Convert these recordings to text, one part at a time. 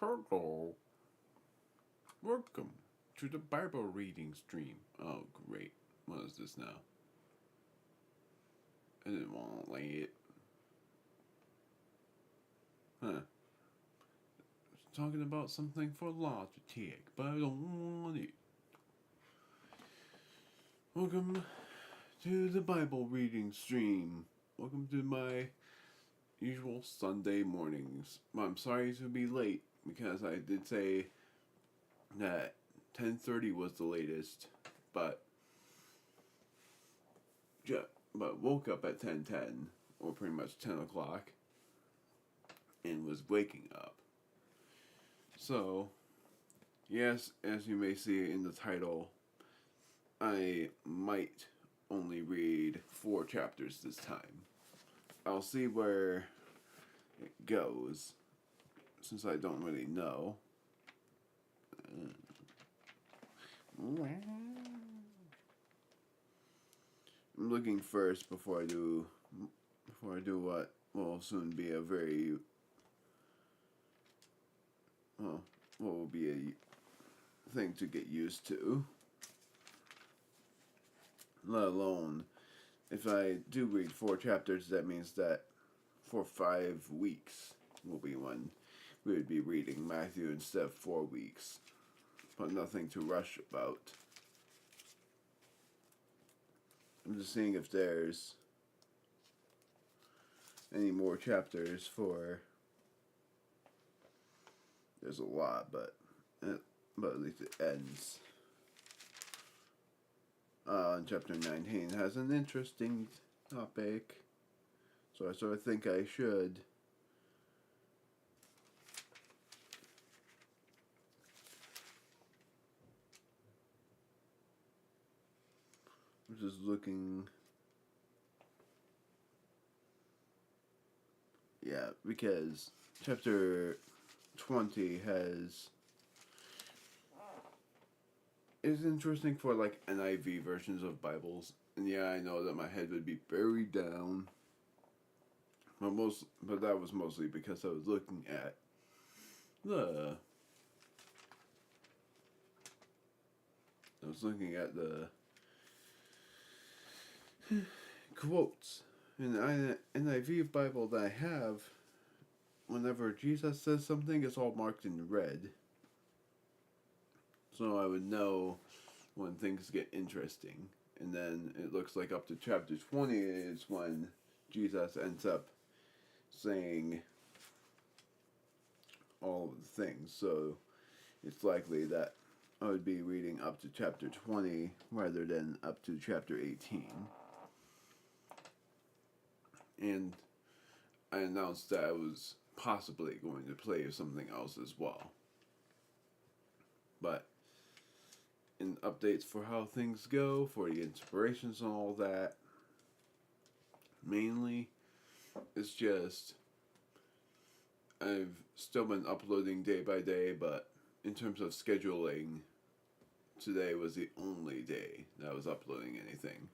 Hello. Welcome to the Bible reading stream. Oh, great. What is this now? I didn't want to lay it. Huh. It's talking about something for Logitech, but I don't want it. Welcome to the Bible reading stream. Welcome to my usual Sunday mornings. I'm sorry to be late because I did say that 10:30 was the latest, but woke up at 10:10 or pretty much 10 o'clock and was waking up. So, yes, as you may see in the title, I might only read 4 chapters this time. I'll see where it goes, since I don't really know. I'm looking first before I do what will soon be a very what will be a thing to get used to. Let alone, if I do read 4 chapters, that means that for 5 weeks will be when we would be reading Matthew instead of 4 weeks. But nothing to rush about. I'm just seeing if there's any more chapters for. There's a lot, but at least it ends. Chapter 19 has an interesting topic, so I sort of think I should. I'm just looking. Yeah, because chapter 20 is interesting for like NIV versions of Bibles. And yeah, I know that my head would be buried down. But that was mostly because I was looking at the quotes in the NIV Bible that I have. Whenever Jesus says something, it's all marked in red. So I would know when things get interesting. And then it looks like up to chapter 20 is when Jesus ends up saying all of the things. So it's likely that I would be reading up to chapter 20 rather than up to chapter 18. And I announced that I was possibly going to play something else as well. But in updates for how things go, for the inspirations and all that, mainly, it's just I've still been uploading day by day, but in terms of scheduling, today was the only day that I was uploading anything.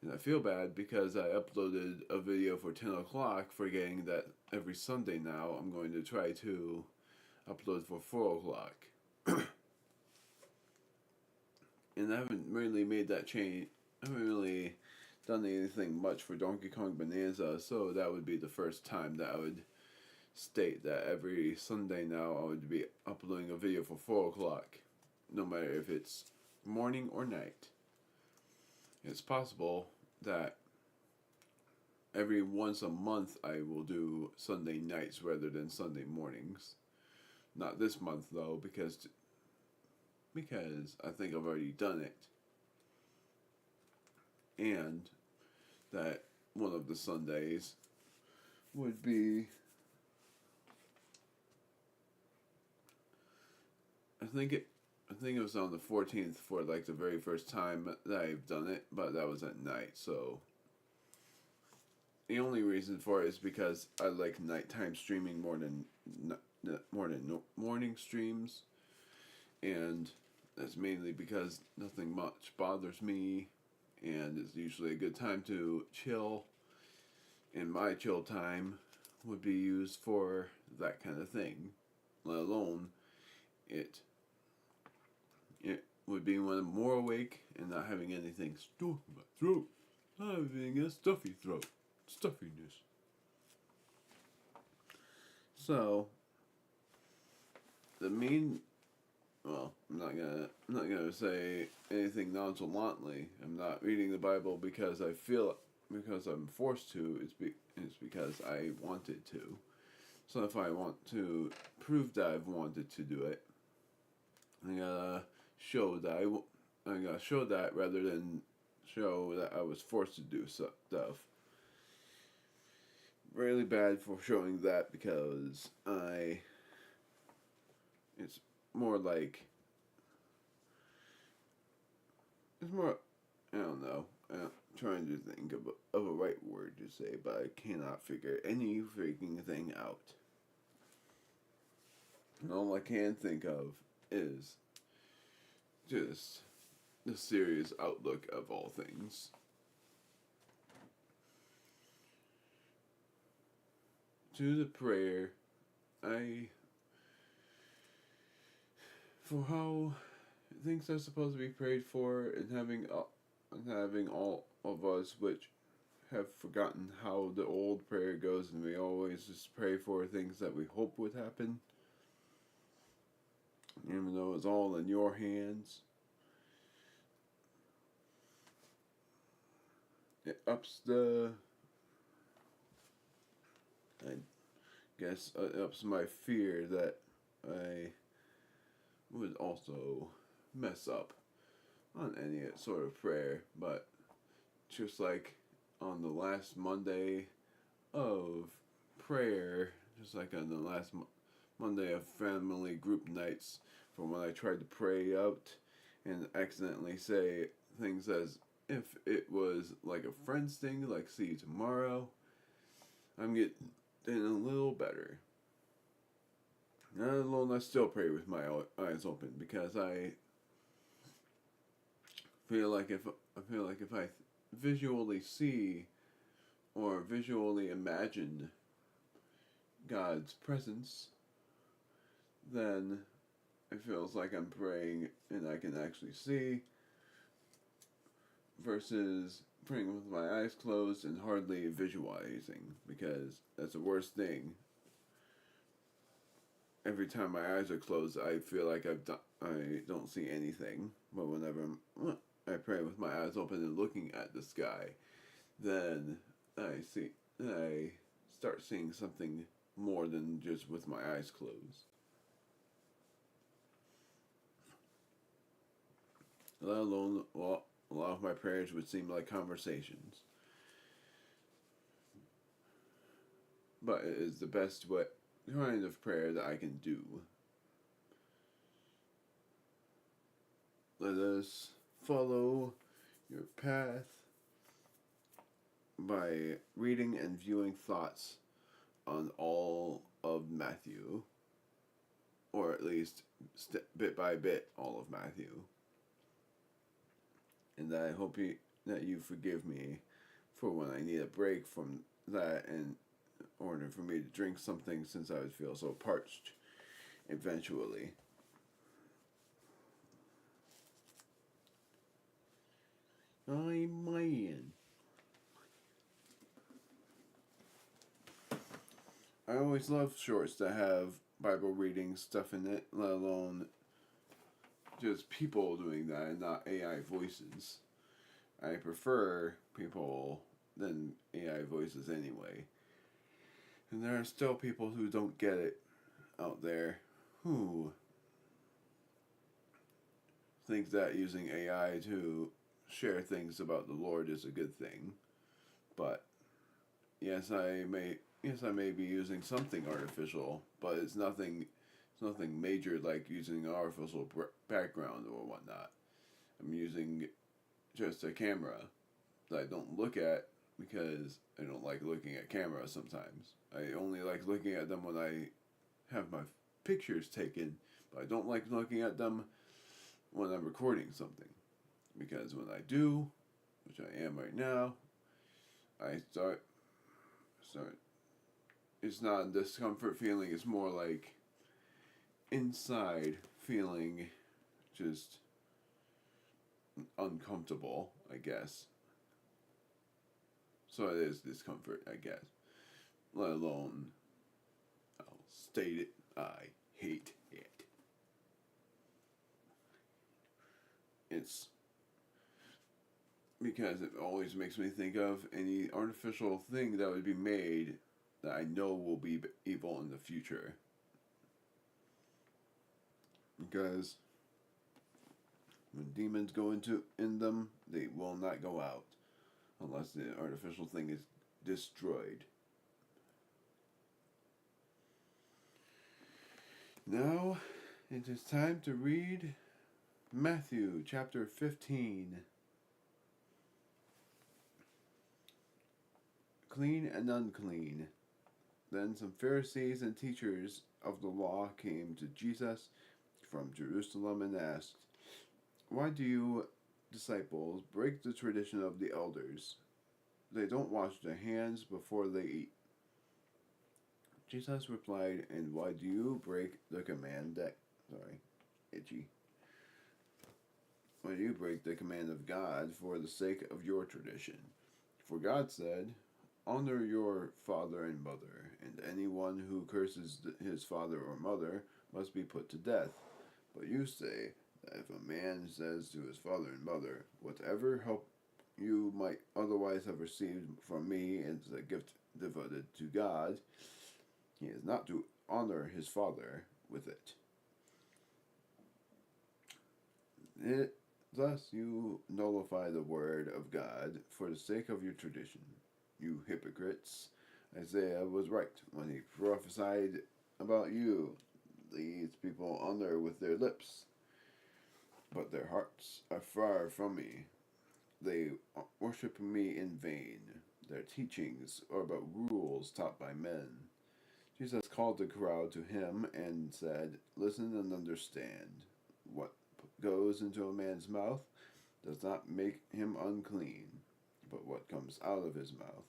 And I feel bad because I uploaded a video for 10 o'clock, forgetting that every Sunday now I'm going to try to upload for 4 o'clock. And I haven't really made that change. I haven't really done anything much for Donkey Kong Bonanza, so that would be the first time that I would state that every Sunday now I would be uploading a video for 4 o'clock, no matter if it's morning or night. It's possible that every once a month I will do Sunday nights rather than Sunday mornings. Not this month though, because I think I've already done it. And that one of the Sundays would be, I think it was on the 14th for like the very first time that I've done it, but that was at night. So the only reason for it is because I like nighttime streaming more than morning streams, and that's mainly because nothing much bothers me, and it's usually a good time to chill, and my chill time would be used for that kind of thing. let alone it. It would be when I'm more awake and not having anything stuck in my throat. Not having a stuffy throat. Stuffiness. So, the main, well, I'm not gonna say anything nonchalantly. I'm not reading the Bible because because I'm forced to. It's because I wanted to. So if I want to prove that I've wanted to do it, I gotta show that I gotta show that rather than show that I was forced to do stuff. Really bad for showing that because it's more like, it's more, I don't know. I'm trying to think of a right word to say, but I cannot figure any freaking thing out. And all I can think of is just the serious outlook of all things. To the prayer, for how things are supposed to be prayed for, and having all of us which have forgotten how the old prayer goes, and we always just pray for things that we hope would happen, even though it's all in your hands. It ups I guess it ups my fear that I would also mess up on any sort of prayer, but just like on the last Monday of prayer, just like on the last Monday of family group nights, from when I tried to pray out and accidentally say things as if it was like a friend's thing, like see you tomorrow, I'm getting a little better. Not alone, I still pray with my eyes open because I feel like if I visually see or visually imagine God's presence, then it feels like I'm praying and I can actually see, versus praying with my eyes closed and hardly visualizing, because that's the worst thing. Every time my eyes are closed, I feel like I don't see anything. But whenever I pray with my eyes open and looking at the sky, then I start seeing something more than just with my eyes closed. Let alone, well, a lot of my prayers would seem like conversations. But it is the best kind of prayer that I can do. Let us follow your path by reading and viewing thoughts on all of Matthew, or at least bit by bit all of Matthew. And I hope that you forgive me for when I need a break from that in order for me to drink something, since I would feel so parched eventually. Man. I always love shorts that have Bible reading stuff in it, let alone just people doing that and not AI voices. I prefer people than AI voices anyway. And there are still people who don't get it out there who think that using AI to share things about the Lord is a good thing. But yes, I may be using something artificial, but it's nothing major like using an artificial background or whatnot. I'm using just a camera that I don't look at because I don't like looking at cameras sometimes. I only like looking at them when I have my pictures taken, but I don't like looking at them when I'm recording something. Because when I do, which I am right now, I start it's not a discomfort feeling, it's more like inside feeling just uncomfortable, I guess. So it is discomfort, I guess. Let alone, I'll state it, I hate it. It's because it always makes me think of any artificial thing that would be made that I know will be evil in the future. Because when demons go in them, they will not go out unless the artificial thing is destroyed. Now it is time to read Matthew chapter 15. Clean and unclean. Then some Pharisees and teachers of the law came to Jesus from Jerusalem and asked, "Why do you disciples break the tradition of the elders? They don't wash their hands before they eat." Jesus replied, "And why do you break the command that... itchy. Why do you break the command of God for the sake of your tradition? For God said, 'Honor your father and mother, and anyone who curses his father or mother must be put to death.' But you say that if a man says to his father and mother, 'Whatever help you might otherwise have received from me is a gift devoted to God,' he is not to honor his father with it. Thus you nullify the word of God for the sake of your tradition. You hypocrites, Isaiah was right when he prophesied about you. These people honor with their lips, but their hearts are far from me. They worship me in vain. Their teachings are but rules taught by men." Jesus called the crowd to him and said, "Listen and understand. What goes into a man's mouth does not make him unclean, but what comes out of his mouth,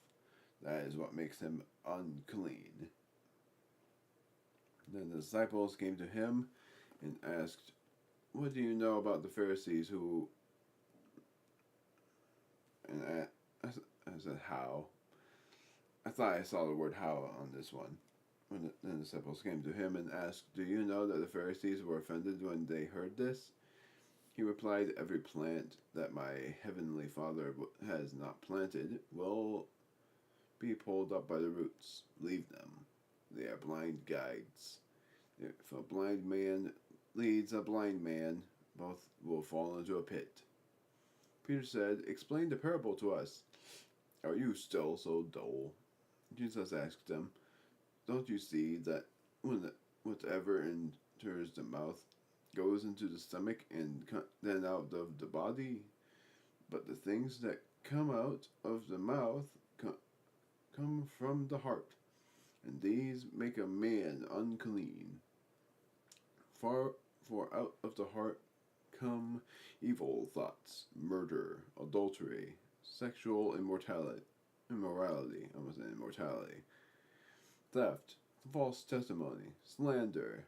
that is what makes him unclean." Then the disciples came to him and asked, "What do you know about the Pharisees who..." And I said, "How?" I thought I saw the word "how" on this one. When the disciples came to him and asked, "Do you know that the Pharisees were offended when they heard this?" He replied, "Every plant that my heavenly Father has not planted will be pulled up by the roots. Leave them. They are blind guides. If a blind man leads a blind man, both will fall into a pit." Peter said, "Explain the parable to us." "Are you still so dull?" Jesus asked them, "Don't you see that whatever enters the mouth goes into the stomach and then out of the body? But the things that come out of the mouth come from the heart, and these make a man unclean. For out of the heart come evil thoughts, murder, adultery, sexual immorality, theft, false testimony, slander.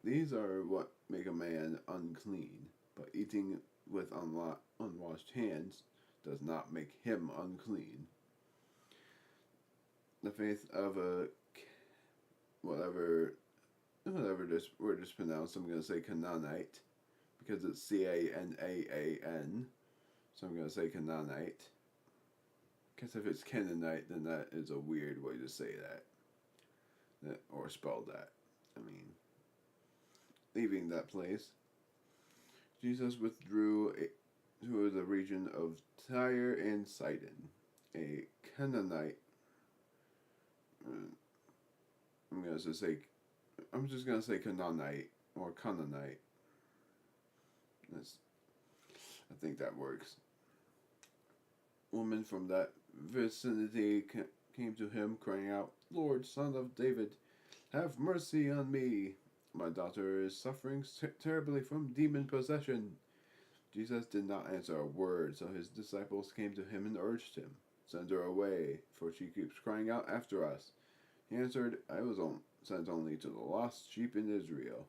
These are what make a man unclean, but eating with unwashed hands does not make him unclean. The faith of a whatever this word is pronounced, I'm going to say Canaanite, because it's Canaan, so I'm going to say Canaanite. Because if it's Canaanite, then that is a weird way to say that or spell that. I mean, leaving that place, Jesus withdrew to the region of Tyre and Sidon. A Canaanite, I'm just gonna say Canaanite or Canaanite. I think that works. Woman from that vicinity came to him, crying out, "Lord, Son of David, have mercy on me. My daughter is suffering terribly from demon possession." Jesus did not answer a word, so his disciples came to him and urged him, "Send her away, for she keeps crying out after us." He answered, "I was sent only to the lost sheep in Israel."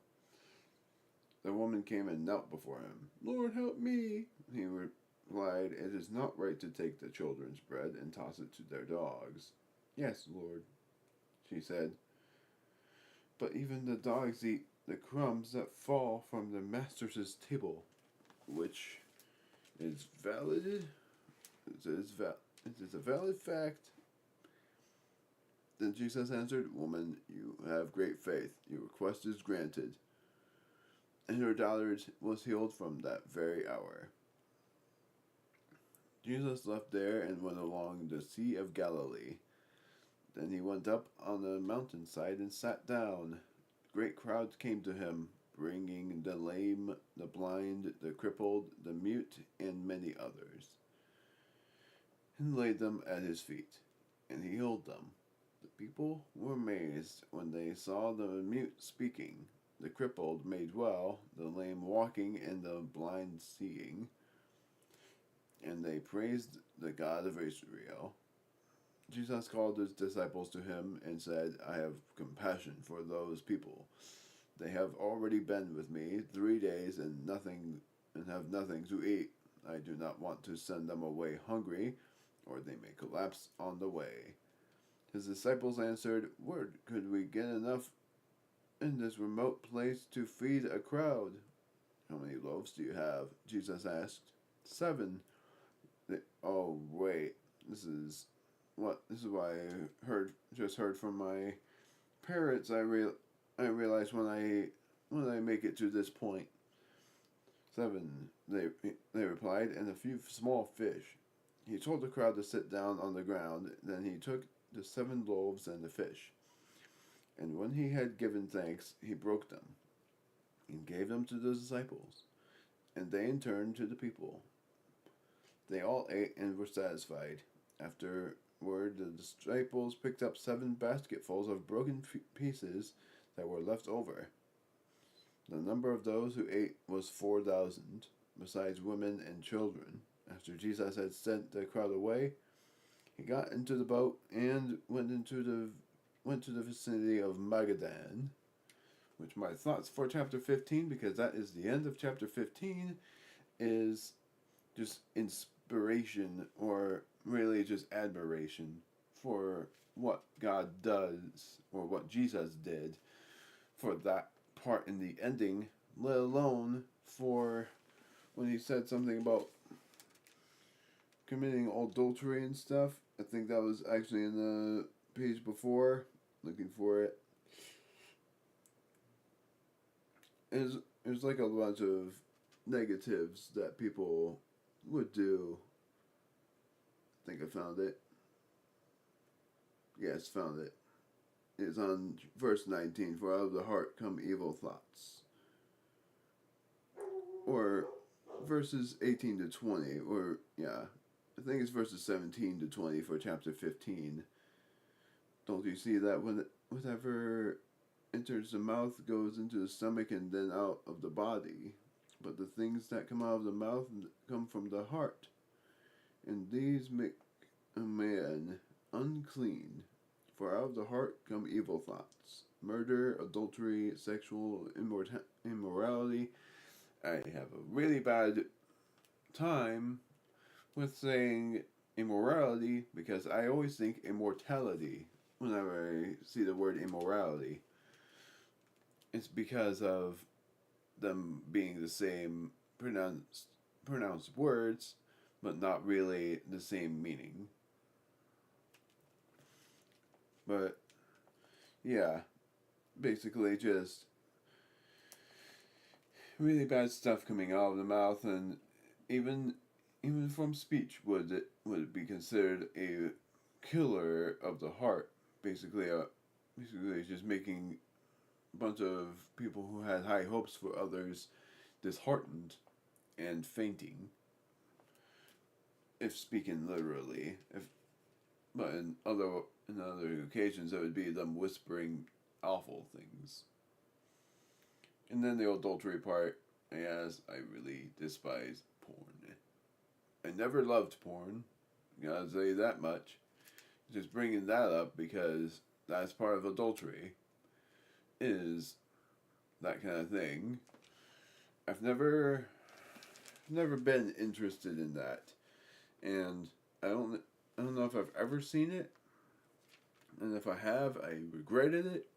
The woman came and knelt before him. Lord, help me, he replied. It is not right to take the children's bread and toss it to their dogs. Yes, Lord, she said. But even the dogs eat the crumbs that fall from their master's table, which is valid. It is a valid fact. Then Jesus answered, Woman, you have great faith. Your request is granted. And her daughter was healed from that very hour. Jesus left there and went along the Sea of Galilee. Then he went up on the mountainside and sat down. Great crowds came to him, bringing the lame, the blind, the crippled, the mute, and many others, and laid them at his feet, and he healed them. The people were amazed when they saw the mute speaking, the crippled made well, the lame walking, and the blind seeing, and they praised the God of Israel. Jesus called his disciples to him and said, I have compassion for those people. They have already been with me 3 days and have nothing to eat. I do not want to send them away hungry, or they may collapse on the way. His disciples answered, Where could we get enough in this remote place to feed a crowd? How many loaves do you have? Jesus asked. 7. Oh, wait. This is why I just heard from my parents. I realize when I make it to this point. 7. They replied, and a few small fish. He told the crowd to sit down on the ground. Then he took the 7 loaves and the fish, and when he had given thanks, he broke them and gave them to the disciples, and they in turn to the people. They all ate and were satisfied. Afterward, the disciples picked up 7 basketfuls of broken pieces that were left over. The number of those who ate was 4,000, besides women and children. After Jesus had sent the crowd away, he got into the boat and went to the vicinity of Magadan. Which my thoughts for chapter 15, because that is the end of chapter 15, is just inspiration, or really just admiration for what God does, or what Jesus did for that part in the ending, let alone for when he said something about committing adultery and stuff. I think that was actually in the page before, looking for it. There's like a bunch of negatives that people would do. I think I found it. Yes, found it. It's on verse 19. For out of the heart come evil thoughts. Or verses 18 to 20. Or, yeah. I think it's verses 17 to 20 for chapter 15. Don't you see that when whatever enters the mouth goes into the stomach and then out of the body? But the things that come out of the mouth come from the heart, and these make a man unclean. For out of the heart come evil thoughts, murder, adultery, sexual immorality. I have a really bad time with saying immorality because I always think immortality whenever I see the word immorality. It's because of them being the same pronounced words, but not really the same meaning. But yeah, basically just really bad stuff coming out of the mouth, and even from speech would be considered a killer of the heart. Basically just making a bunch of people who had high hopes for others disheartened and fainting, if speaking literally. But in other occasions, it would be them whispering awful things. And then the adultery part, yes, I really despise porn. I never loved porn, gotta say that much. Just bringing that up because that's part of adultery, is that kind of thing. I've never been interested in that, and I don't I don't know if I've ever seen it, and if I have, I regretted it.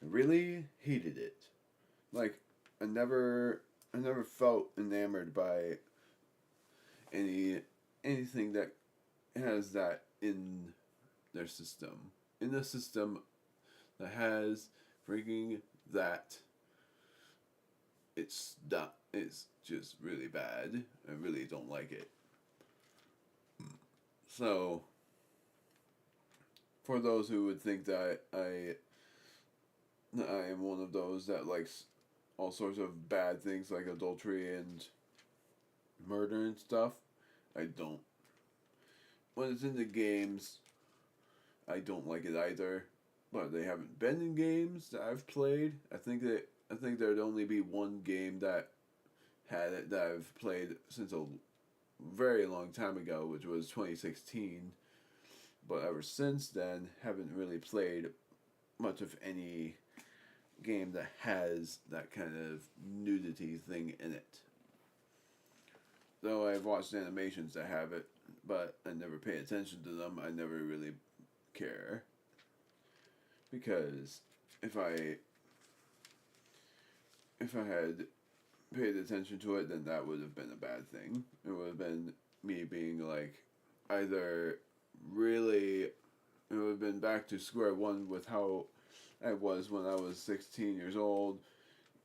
I really hated it. Like I never felt enamored by any anything that has that in their system. In the system that has freaking that, it's just really bad. I really don't like it. So for those who would think that I am one of those that likes all sorts of bad things like adultery and murder and stuff, I don't. When it's in the games, I don't like it either. But they haven't been in games that I've played. I think there'd only be one game that had it that I've played since a very long time ago, which was 2016. But ever since then, haven't really played much of any game that has that kind of nudity thing in it. Though I've watched animations that have it, but I never pay attention to them. I never really care. Because if I if I had paid attention to it, then that would have been a bad thing. It would have been me being like either really it would have been back to square one with how I was when I was 16 years old,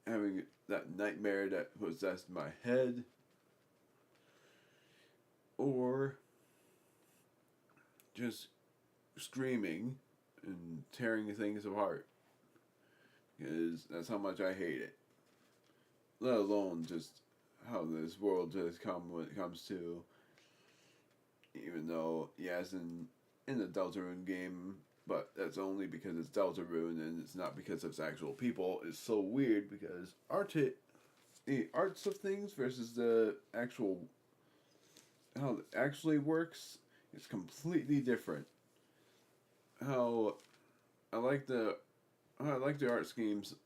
having that nightmare that possessed my head, or just screaming and tearing things apart. Because that's how much I hate it. Let alone just how this world has come when it comes to, even though, yes, in the Deltarune game, but that's only because it's Deltarune and it's not because it's actual people. It's so weird because the arts of things versus the actual how it actually works is completely different. How I like the how I like the art schemes.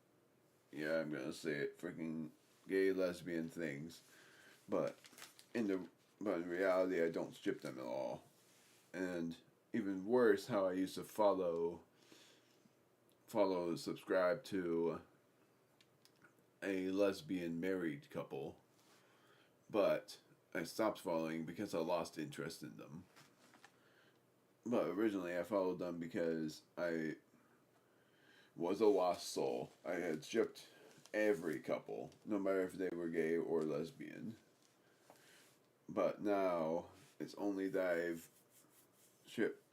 Yeah, I'm gonna say it. Freaking gay lesbian things, but in the but in reality, I don't strip them at all. And even worse, how I used to subscribe to a lesbian married couple, but I stopped following because I lost interest in them. But originally, I followed them because I was a lost soul. I had shipped every couple, no matter if they were gay or lesbian. But now it's only that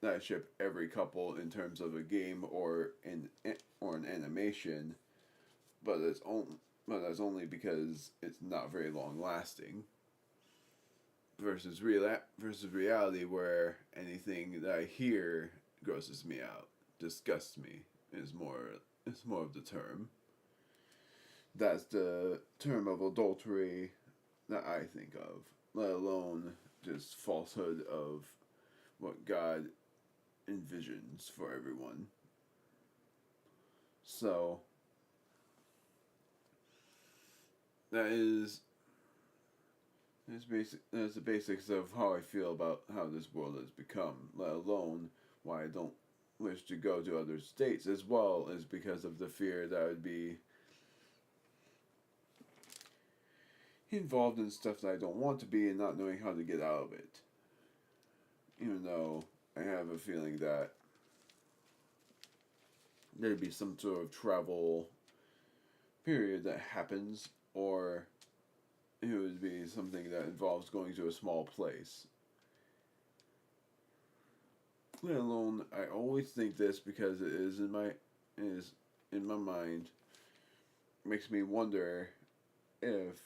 I ship every couple in terms of a game or an animation, but that's only because it's not very long lasting. Versus reality, where anything that I hear grosses me out, disgusts me is more of the term. That's the term of adultery that I think of, let alone just falsehood of what God envisions for everyone. So that that's the basics of how I feel about how this world has become, let alone why I don't wish to go to other states, as well as because of the fear that I would be involved in stuff that I don't want to be and not knowing how to get out of it. Even though I have a feeling that there'd be some sort of travel period that happens, or it would be something that involves going to a small place. Let alone, I always think this because it is in my mind. Makes me wonder if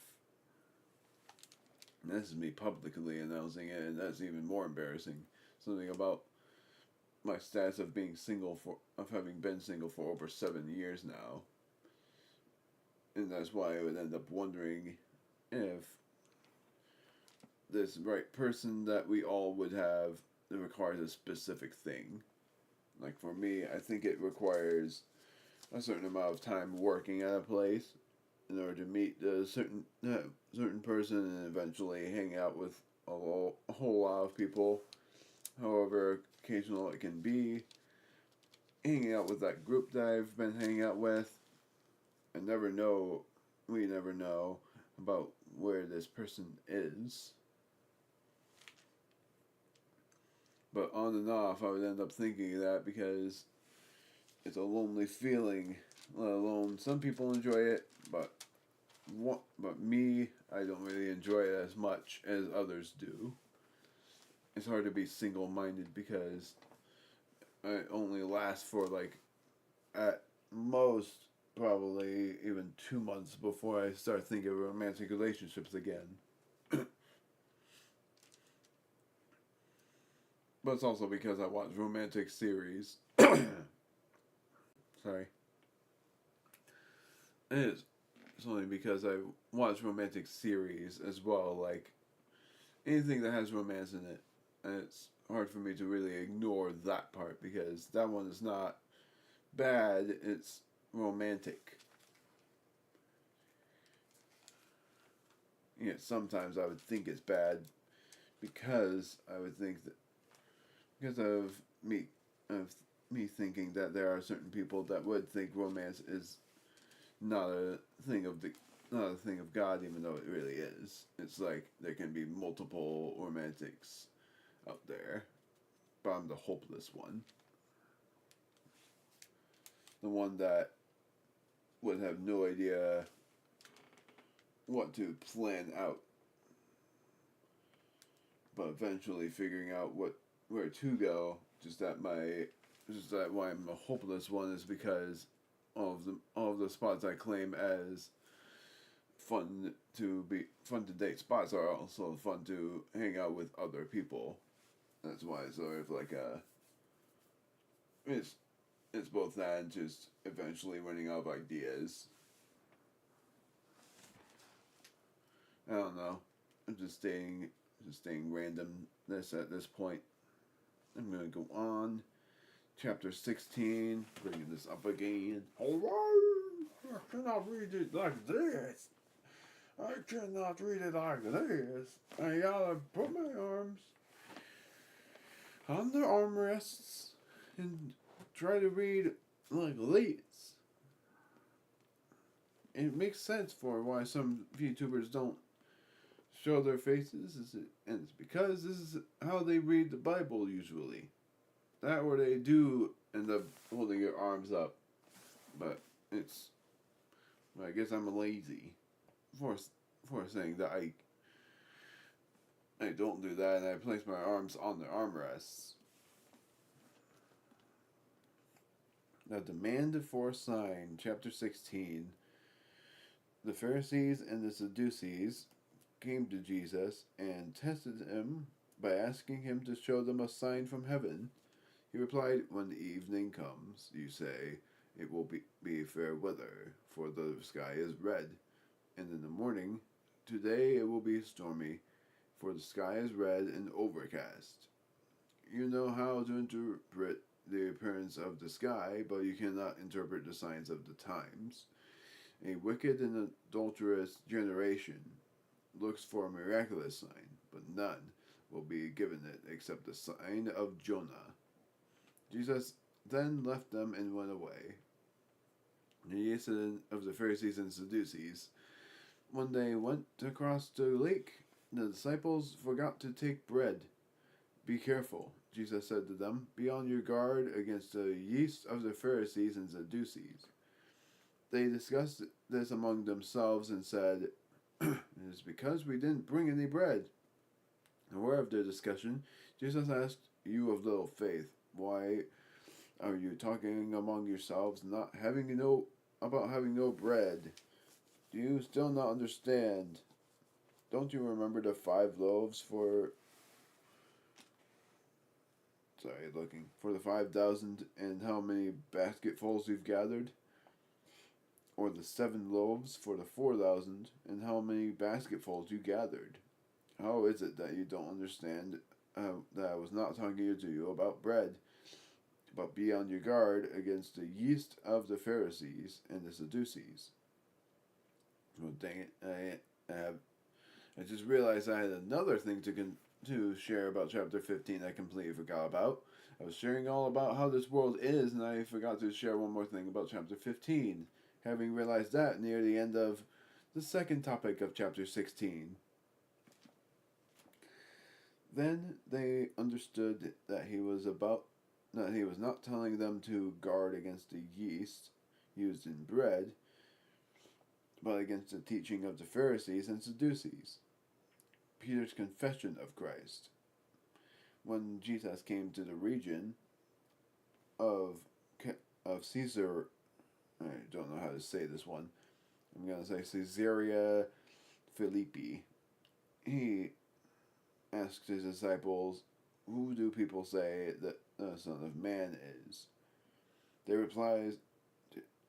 this is me publicly announcing it, and that's even more embarrassing. Something about my status of having been single for over 7 years now, and that's why I would end up wondering if this right person that we all would have, it requires a specific thing. Like for me, I think it requires a certain amount of time working at a place, in order to meet a certain person and eventually hang out with a whole lot of people, however occasional it can be. Hanging out with that group that I've been hanging out with, we never know about where this person is. But on and off, I would end up thinking that because it's a lonely feeling, let alone some people enjoy it, but me, I don't really enjoy it as much as others do. It's hard to be single-minded because I only last for at most probably even 2 months before I start thinking of romantic relationships again. But it's also because I watch romantic series. Sorry. It's only because I watch romantic series as well, like anything that has romance in it. And it's hard for me to really ignore that part because that one is not bad, it's romantic. Sometimes I would think it's bad because I would think that because of me thinking that there are certain people that would think romance is not a thing of God, even though it really is. It's like there can be multiple romantics out there, but I'm the hopeless one, the one that would have no idea what to plan out, but eventually figuring out where to go. Just that why I'm a hopeless one is because all of the spots I claim as fun to date spots are also fun to hang out with other people. That's why it's sort of like it's both that and just eventually running out of ideas. I don't know. I'm just staying randomness at this point. I'm gonna go on. Chapter 16, bringing this up again. Alright, I cannot read it like this. I cannot read it like this. I gotta put my arms on the armrests and try to read like this. It makes sense for why some VTubers don't show their faces, and it's because this is how they read the Bible usually. That or they do end up holding your arms up, but I guess I'm lazy for saying that I don't do that and I place my arms on the armrests. Now, demand for a sign, chapter 16. The Pharisees and the Sadducees came to Jesus and tested him by asking him to show them a sign from heaven. He replied, "When the evening comes, you say, it will be fair weather, for the sky is red. And in the morning, today it will be stormy, for the sky is red and overcast. You know how to interpret the appearance of the sky, but you cannot interpret the signs of the times. A wicked and adulterous generation looks for a miraculous sign, but none will be given it except the sign of Jonah." Jesus then left them and went away. The incident of the Pharisees and Sadducees. When they went across the lake, the disciples forgot to take bread. "Be careful," Jesus said to them. "Be on your guard against the yeast of the Pharisees and Sadducees." They discussed this among themselves and said, "It is because we didn't bring any bread." Aware of their discussion, Jesus asked, "You of little faith, why are you talking among yourselves, about having no bread? Do you still not understand? Don't you remember the 5 loaves for the 5,000 and how many basketfuls you've gathered? Or the 7 loaves for the 4,000 and how many basketfuls you gathered? How is it that you don't understand that I was not talking to you about bread? But be on your guard against the yeast of the Pharisees and the Sadducees." Well, dang it! I just realized I had another thing to share about chapter 15 I completely forgot about. I was sharing all about how this world is, and I forgot to share one more thing about chapter 15. Having realized that near the end of the second topic of chapter 16. Then they understood that he was not telling them to guard against the yeast used in bread, but against the teaching of the Pharisees and Sadducees. Peter's confession of Christ. When Jesus came to the region of Caesar, I don't know how to say this one. I'm going to say Caesarea Philippi. He asked his disciples, "Who do people say that the Son of Man is?" They replied,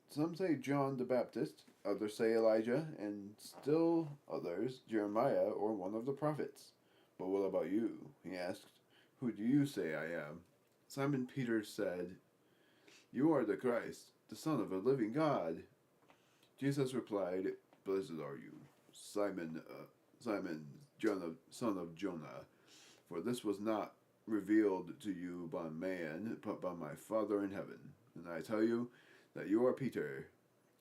"Some say John the Baptist, others say Elijah, and still others Jeremiah or one of the prophets. But what about you?" He asked. "Who do you say I am?" Simon Peter said, "You are the Christ, the Son of a living God." Jesus replied, "Blessed are you, Simon, son of Jonah, for this was not revealed to you by man, but by my Father in heaven. And I tell you that you are Peter,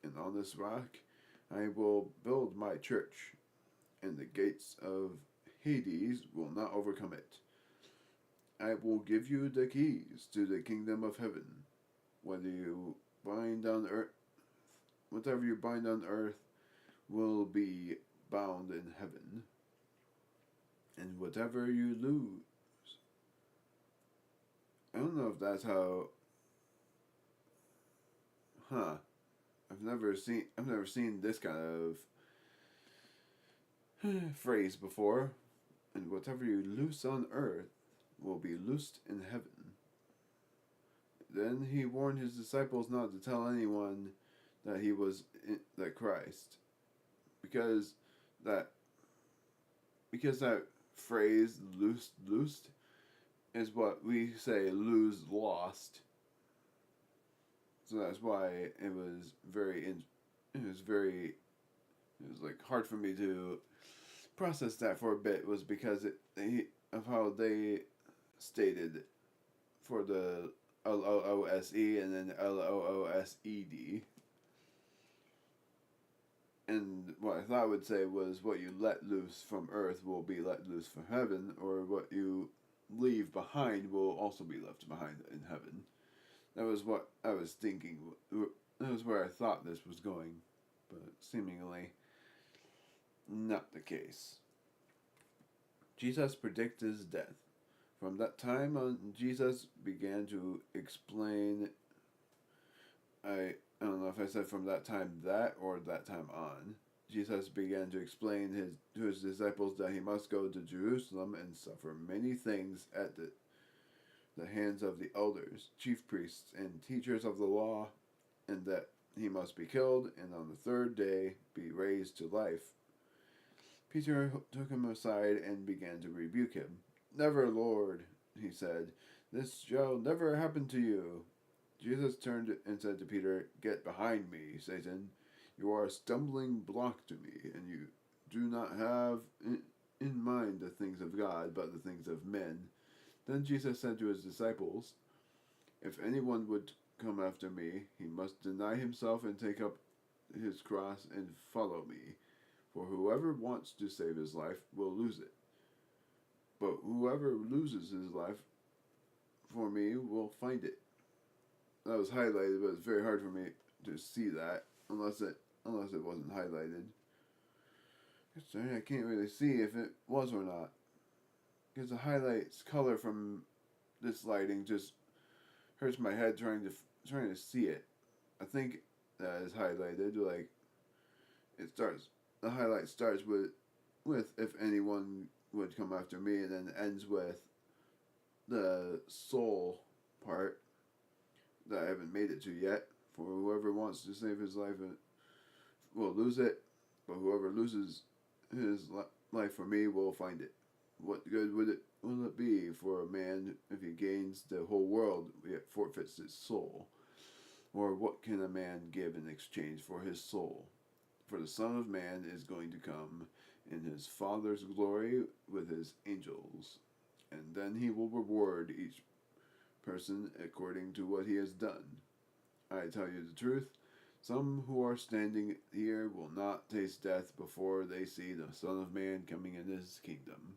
and on this rock I will build my church, and the gates of Hades will not overcome it. I will give you the keys to the kingdom of heaven. Whatever you bind on earth will be bound in heaven, and whatever you lose." I don't know if that's how. I've never seen this kind of phrase before. "And whatever you loose on earth will be loosed in heaven." Then he warned his disciples not to tell anyone that he was the Christ, because that phrase loosed is what we say lose lost. So that's why it was like hard for me to process that for a bit, was because of how they stated for the LOOSE and then LOOSED. And what I thought I would say was, what you let loose from earth will be let loose from heaven, or what you leave behind will also be left behind in heaven. That was what I was thinking. That was where I thought this was going, but seemingly not the case. Jesus predicts his death. From that time on, Jesus began to explain. I don't know if I said from that time that or that time on. Jesus began to explain to his disciples that he must go to Jerusalem and suffer many things at the hands of the elders, chief priests, and teachers of the law, and that he must be killed and on the third day be raised to life. Peter took him aside and began to rebuke him. "Never, Lord," he said, "this shall never happen to you." Jesus turned and said to Peter, "Get behind me, Satan. You are a stumbling block to me, and you do not have in mind the things of God, but the things of men." Then Jesus said to his disciples, "If anyone would come after me, he must deny himself and take up his cross and follow me. For whoever wants to save his life will lose it. But whoever loses his life for me will find it." That was highlighted, but it's very hard for me to see that unless it wasn't highlighted. I can't really see if it was or not, because the highlights color from this lighting just hurts my head trying to see it. I think that is highlighted. Like, the highlight starts with "if anyone would come after me," and then ends with the soul part that I haven't made it to yet. "For whoever wants to save his life will lose it, but whoever loses his life for me will find it. What good will it be for a man if he gains the whole world yet forfeits his soul? Or what can a man give in exchange for his soul?" For the Son of Man is going to come in his Father's glory with his angels, and then he will reward each person according to what he has done. I tell you the truth, some who are standing here will not taste death before they see the Son of Man coming in his kingdom.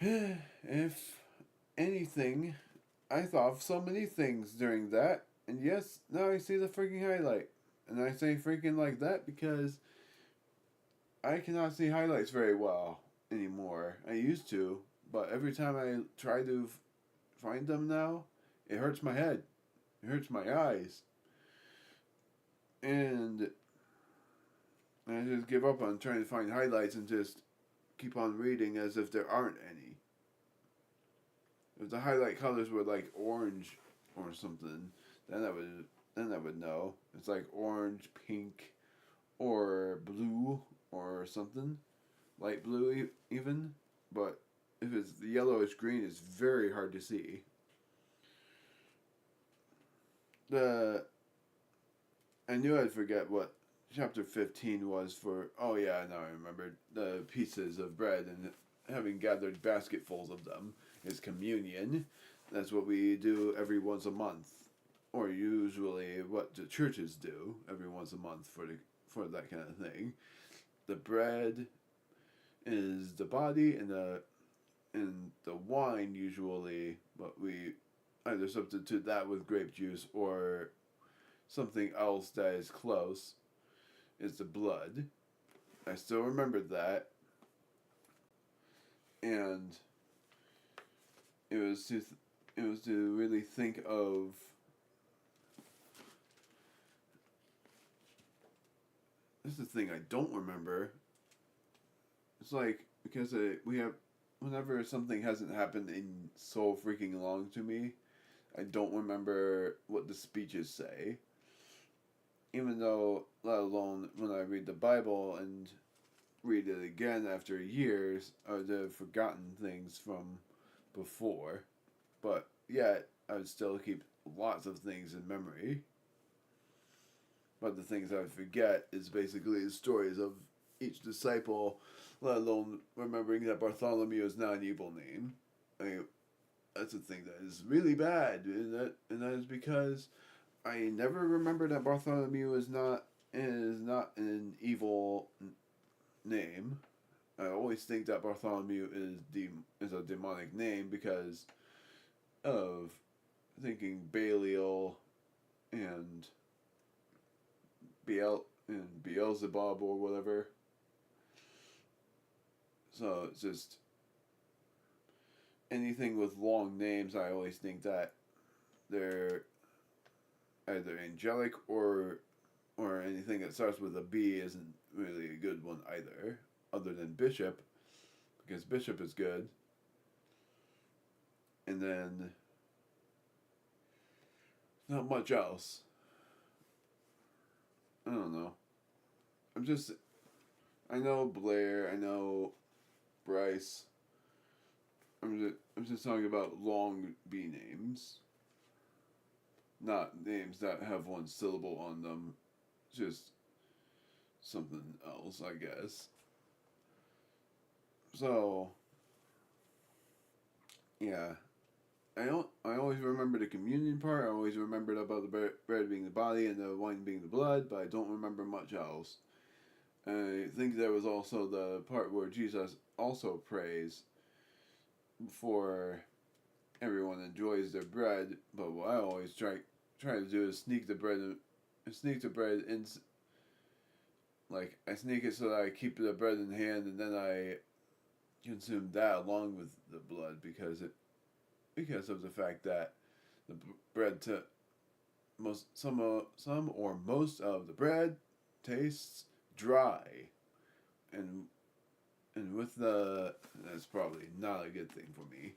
If anything, I thought of so many things during that, and yes, now I see the freaking highlight. And I say freaking like that because I cannot see highlights very well anymore. I used to, but every time I try to find them now, it hurts my head. It hurts my eyes. And I just give up on trying to find highlights and just keep on reading as if there aren't any. If the highlight colors were like orange or something, then I would know. It's like orange, pink, or blue or something, light blue even. But if it's the yellowish green, it's very hard to see. I knew I'd forget what chapter 15 was for. Oh yeah, now I remembered. The pieces of bread and having gathered basketfuls of them is communion. That's what we do every once a month, or usually what the churches do every once a month for that kind of thing. The bread is the body, and the wine usually, but we either substitute that with grape juice or something else that is close, is the blood. I still remembered that. And it was to really think of this is the thing I don't remember. It's like because we have whenever something hasn't happened in so freaking long to me, I don't remember what the speeches say. Even though, let alone when I read the Bible and read it again after years, I would have forgotten things from before. But yet, I would still keep lots of things in memory. But the things I would forget is basically the stories of each disciple, let alone remembering that Bartholomew is not an evil name. I mean, that's a thing that is really bad, and that is because I never remember that Bartholomew is not an evil name. I always think that Bartholomew is a demonic name because of thinking Belial and Beelzebub or whatever. So it's just anything with long names. I always think that they're either angelic or anything that starts with a B isn't really a good one either, other than Bishop, because Bishop is good. And then not much else. I don't know. I know Blair, I know Bryce. I'm just talking about long B names. Not names that have one syllable on them. Just something else, I guess. So, yeah. I always remember the communion part. I always remembered about the bread being the body and the wine being the blood, but I don't remember much else. I think there was also the part where Jesus also prays before everyone enjoys their bread. But what I always try to do is sneak the bread in. Like I sneak it so that I keep the bread in hand, and then I consume that along with the blood because of the fact that the bread some or most of the bread tastes dry, and with that's probably not a good thing for me.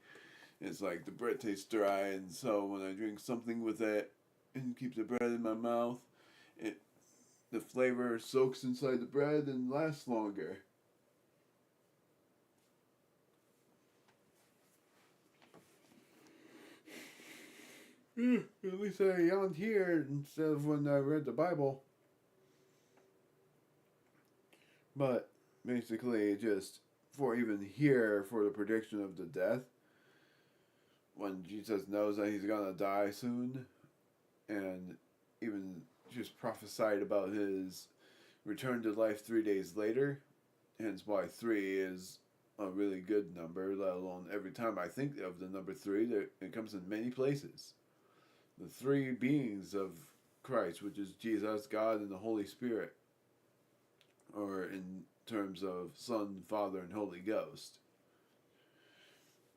It's like the bread tastes dry, and so when I drink something with it and keep the bread in my mouth, the flavor soaks inside the bread and lasts longer. At least I yawned here instead of when I read the Bible. But basically, just for even here, for the prediction of the death, when Jesus knows that he's gonna die soon, and even just prophesied about his return to life 3 days later, hence why three is a really good number, let alone every time I think of the number three, it comes in many places. The three beings of Christ, which is Jesus, God, and the Holy Spirit, or in terms of Son, Father, and Holy Ghost.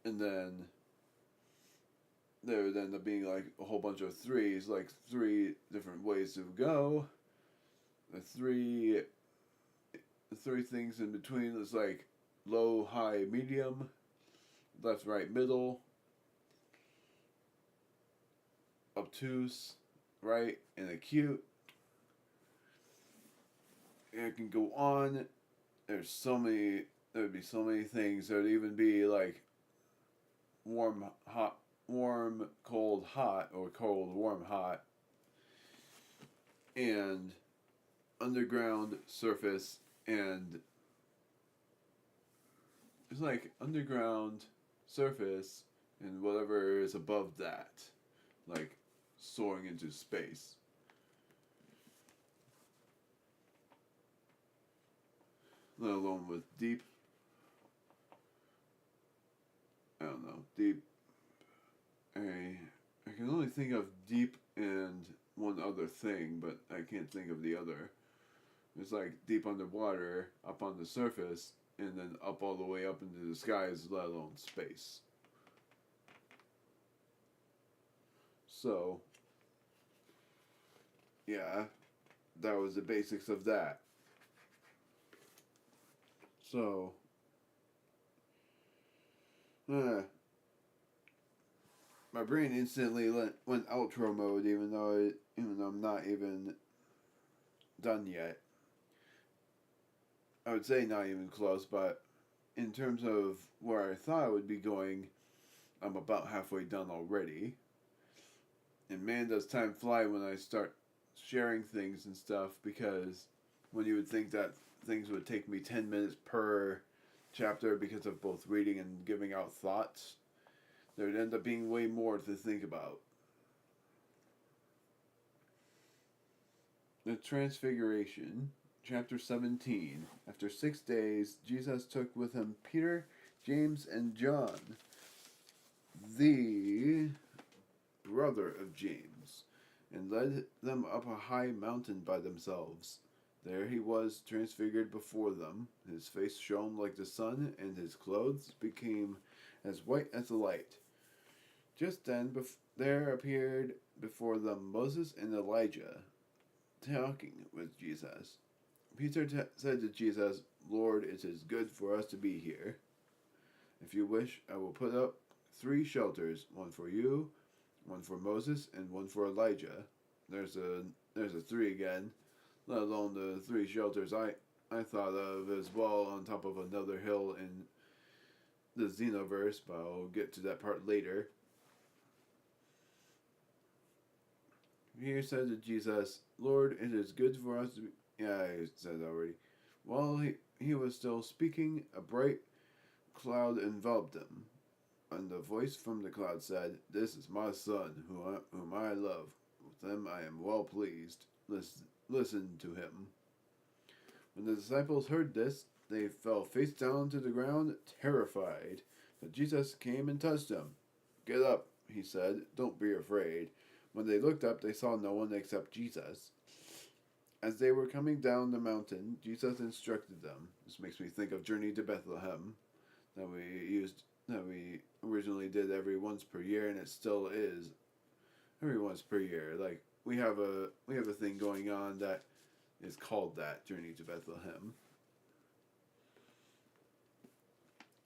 And then there would end up being like a whole bunch of threes, like three different ways to go. The three things in between is like low, high, medium, left, right, middle, obtuse, right, and acute. And it can go on. There's so many. There would be so many things. There would even be like warm, hot, warm, cold, hot, or cold, warm, hot, and underground, surface, and it's like underground, surface, and whatever is above that, like soaring into space. Let alone with deep, I don't know, deep. I can only think of deep and one other thing, but I can't think of the other. It's like deep underwater, up on the surface, and then up all the way up into the skies, let alone space. So, yeah, that was the basics of that. So, uh, my brain instantly went outro mode, even though I'm not even done yet. I would say not even close, but in terms of where I thought I would be going, I'm about halfway done already. And man, does time fly when I start sharing things and stuff, because when you would think that things would take me 10 minutes per chapter because of both reading and giving out thoughts, there would end up being way more to think about. The Transfiguration, chapter 17. After 6 days, Jesus took with him Peter, James, and John, the brother of James, and led them up a high mountain by themselves. There he was transfigured before them. His face shone like the sun, and his clothes became as white as the light. Just then there appeared before them Moses and Elijah, talking with Jesus. Peter said to Jesus, "Lord, it is good for us to be here. If you wish, I will put up 3 shelters, one for you, one for Moses, and one for Elijah." There's a 3 again, let alone the 3 shelters I thought of as well on top of another hill in the Xenoverse, but I'll get to that part later. Peter said to Jesus, "Lord, it is good for us to be..." Yeah, I said already. While he was still speaking, a bright cloud enveloped him, and a voice from the cloud said, "This is my son, whom I love. With him I am well pleased. Listen to him." When the disciples heard this, they fell face down to the ground, terrified. But Jesus came and touched them. "Get up," he said. "Don't be afraid." When they looked up, they saw no one except Jesus. As they were coming down the mountain, Jesus instructed them. This makes me think of Journey to Bethlehem that we originally did every once per year, and it still is every once per year. Like we have a thing going on that is called that, Journey to Bethlehem.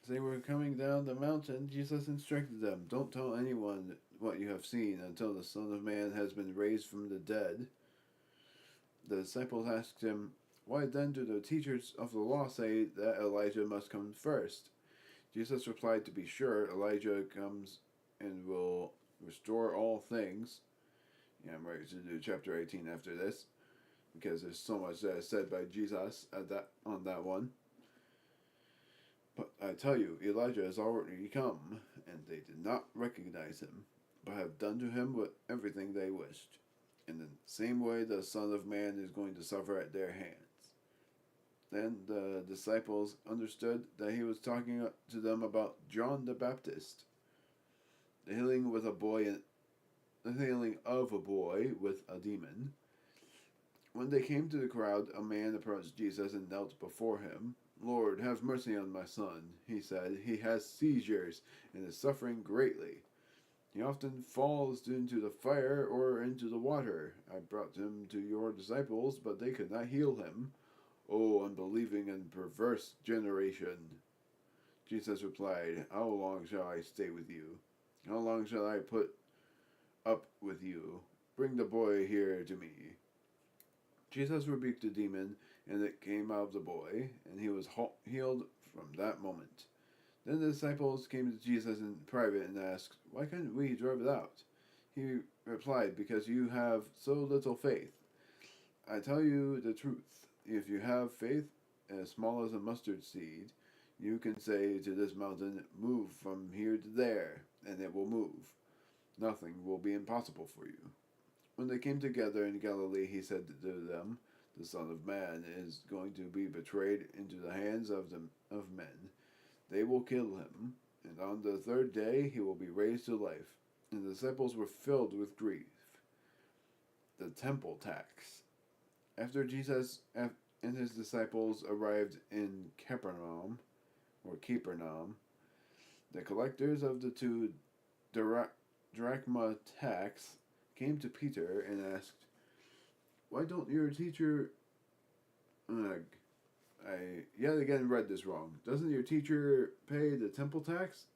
As they were coming down the mountain, Jesus instructed them, "Don't tell anyone what you have seen until the Son of Man has been raised from the dead." The disciples asked him, "Why then do the teachers of the law say that Elijah must come first?" Jesus replied, "To be sure, Elijah comes and will restore all things." Yeah, I'm ready to do chapter 18 after this. because there's so much that is said by Jesus on that one. But I tell you, Elijah has already come, and they did not recognize him, but have done to him with everything they wished. In the same way, the Son of Man is going to suffer at their hands. Then the disciples understood that he was talking to them about John the Baptist, the healing of a boy with a demon. When they came to the crowd, a man approached Jesus and knelt before him. "Lord, have mercy on my son," he said. "He has seizures and is suffering greatly. He often falls into the fire or into the water. I brought him to your disciples, but they could not heal him. O unbelieving and perverse generation." Jesus replied, "How long shall I stay with you? How long shall I put up with you? Bring the boy here to me." Jesus rebuked the demon, and it came out of the boy, and he was healed from that moment. Then the disciples came to Jesus in private and asked, "Why couldn't we drive it out?" He replied, "Because you have so little faith. I tell you the truth. If you have faith as small as a mustard seed, you can say to this mountain, 'Move from here to there,' and it will move. Nothing will be impossible for you." When they came together in Galilee, he said to them, "The Son of Man is going to be betrayed into the hands of men. They will kill him, and on the third day he will be raised to life." And the disciples were filled with grief. The temple tax. After Jesus and his disciples arrived in Capernaum, the collectors of the 2 drachma tax came to Peter and asked, "Why don't your teacher..." I yet again read this wrong. "Doesn't your teacher pay the temple tax?"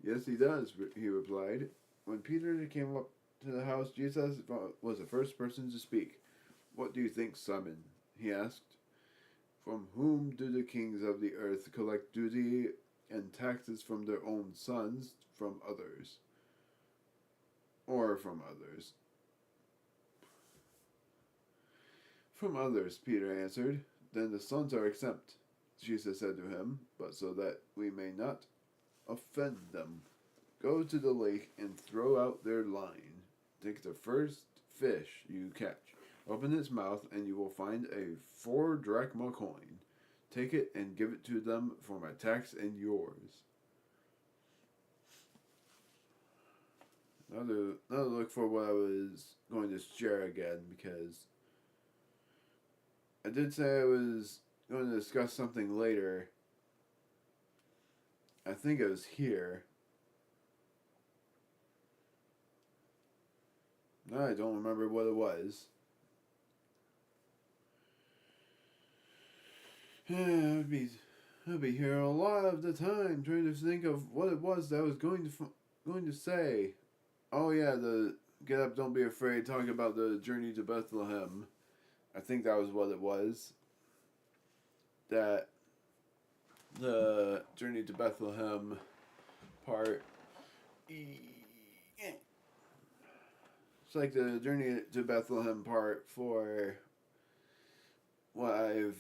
"Yes, he does," he replied. When Peter came up to the house, Jesus was the first person to speak. "What do you think, Simon?" he asked. "From whom do the kings of the earth collect duty and taxes? From their own sons, from others, or from others?" "From others," Peter answered. "Then the sons are exempt," Jesus said to him, "but so that we may not offend them, go to the lake and throw out their line. Take the first fish you catch, open its mouth, and you will find a 4 drachma coin. Take it and give it to them for my tax and yours." Now to look for what I was going to share again, because I did say I was going to discuss something later. I think it was here. Now I don't remember what it was. I'd be here a lot of the time trying to think of what it was that I was going to say. Oh yeah, the Get Up, Don't Be Afraid, talking about the journey to Bethlehem. I think that was what it was. That the journey to Bethlehem part. It's like the journey to Bethlehem part for what I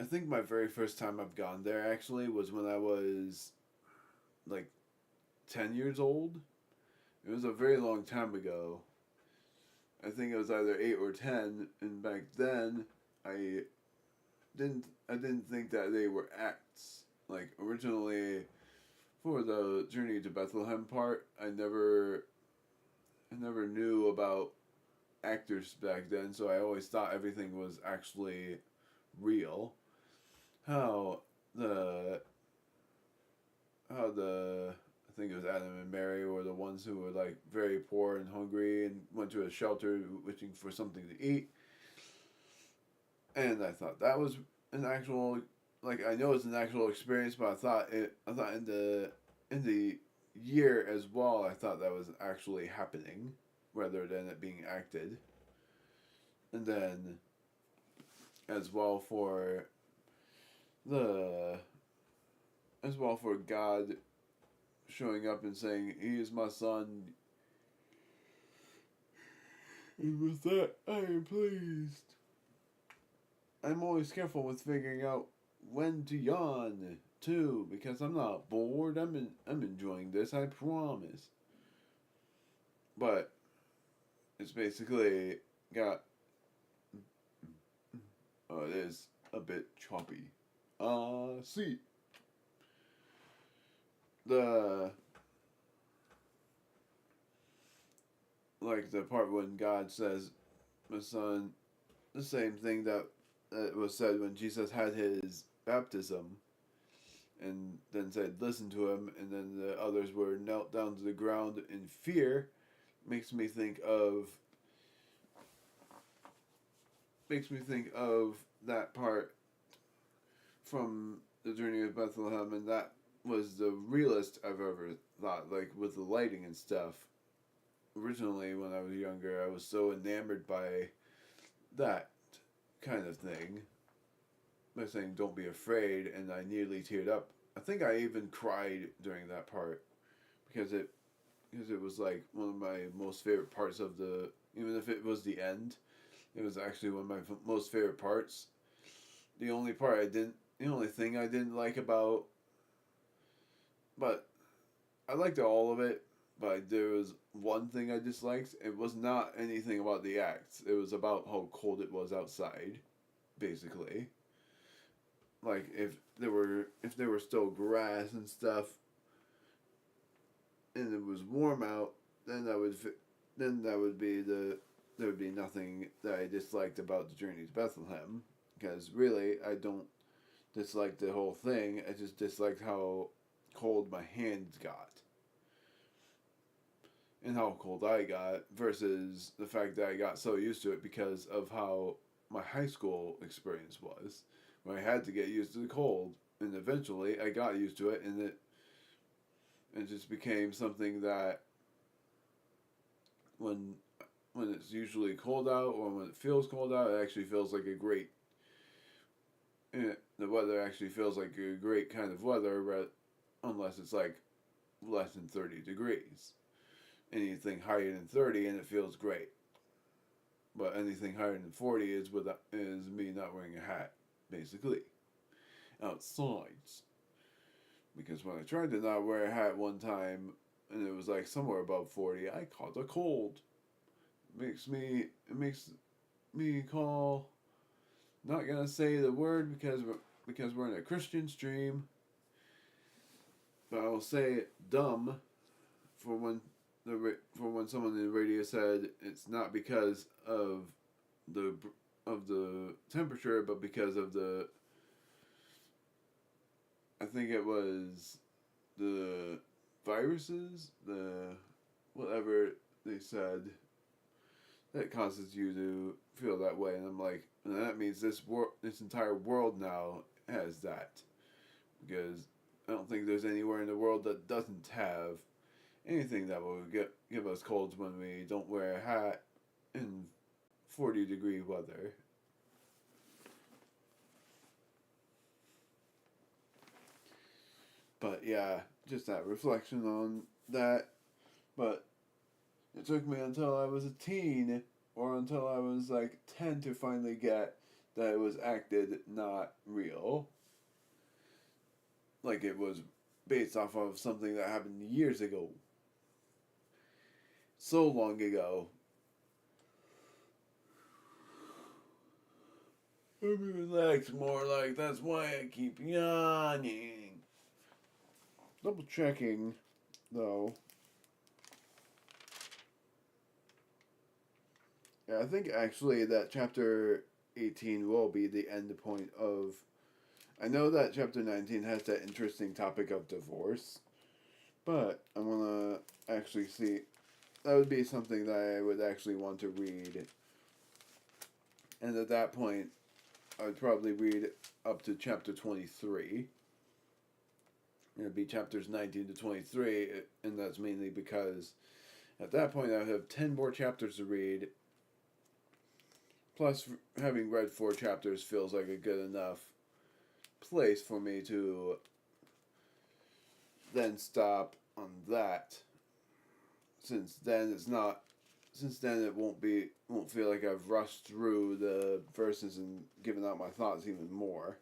think my very first time I've gone there actually was when I was like 10 years old. It was a very long time ago. I think it was either 8 or 10, and back then I didn't think that they were acts. Like originally for the journey to Bethlehem part, I never knew about actors back then, so I always thought everything was actually real. How the I think it was Adam and Mary were the ones who were like very poor and hungry and went to a shelter wishing for something to eat. And I thought that was an actual, like, I know it's an actual experience, but I thought in the year as well, I thought that was actually happening rather than it being acted. And then as well for God showing up and saying, "He is my son, and with that I am pleased." I'm always careful with figuring out when to yawn too, because I'm not bored. I'm enjoying this. I promise. But it's basically got. Oh, it is a bit choppy. See the like the part when God says, "My son," the same thing that was said when Jesus had his baptism, and then said, "Listen to him," and then the others were knelt down to the ground in fear. Makes me think of that part from the Journey of Bethlehem, and that was the realest I've ever thought. Like with the lighting and stuff. Originally, when I was younger, I was so enamored by that kind of thing. By saying "Don't be afraid," and I nearly teared up. I think I even cried during that part because it was like one of my most favorite parts of the. Even if it was the end, it was actually one of my most favorite parts. The only part I didn't, the only thing I didn't like about, but I liked all of it. But there was one thing I disliked. It was not anything about the acts. It was about how cold it was outside, basically. Like if there were still grass and stuff, and it was warm out, then that would be there would be nothing that I disliked about the Journey to Bethlehem, because really I don't dislike the whole thing. I just disliked how cold my hands got and how cold I got versus the fact that I got so used to it because of how my high school experience was, where I had to get used to the cold, and eventually I got used to it, and it just became something that when it's usually cold out or when it feels cold out, it actually feels like a great. The weather actually feels like a great kind of weather, unless it's like less than 30 degrees. Anything higher than 30 and it feels great. But anything higher than 40 is me not wearing a hat, basically. Outside. Because when I tried to not wear a hat one time and it was like somewhere above 40, I caught a cold. It makes me call, not gonna say the word because we're in a Christian stream, but I'll say it dumb for when someone in the radio said it's not because of the temperature, but because of the, I think it was the viruses, the whatever they said that causes you to feel that way, and I'm like, and that means this entire world now has that, because I don't think there's anywhere in the world that doesn't have anything that will give us colds when we don't wear a hat in 40-degree weather. But yeah, just that reflection on that. But it took me until I was a teen, or until I was like 10, to finally get that it was acted, not real. Like it was based off of something that happened years ago. So long ago. Let me relax more, like that's why I keep yawning. Double checking, though. Yeah, I think actually that chapter 18 will be the end point of. I know that chapter 19 has that interesting topic of divorce, but I want to actually see. That would be something that I would actually want to read. And at that point, I would probably read up to chapter 23. It would be chapters 19 to 23, and that's mainly because at that point I would have 10 more chapters to read. Plus, having read 4 chapters feels like a good enough place for me to then stop on that. Since then it's not since then it won't feel like I've rushed through the verses and given out my thoughts even more.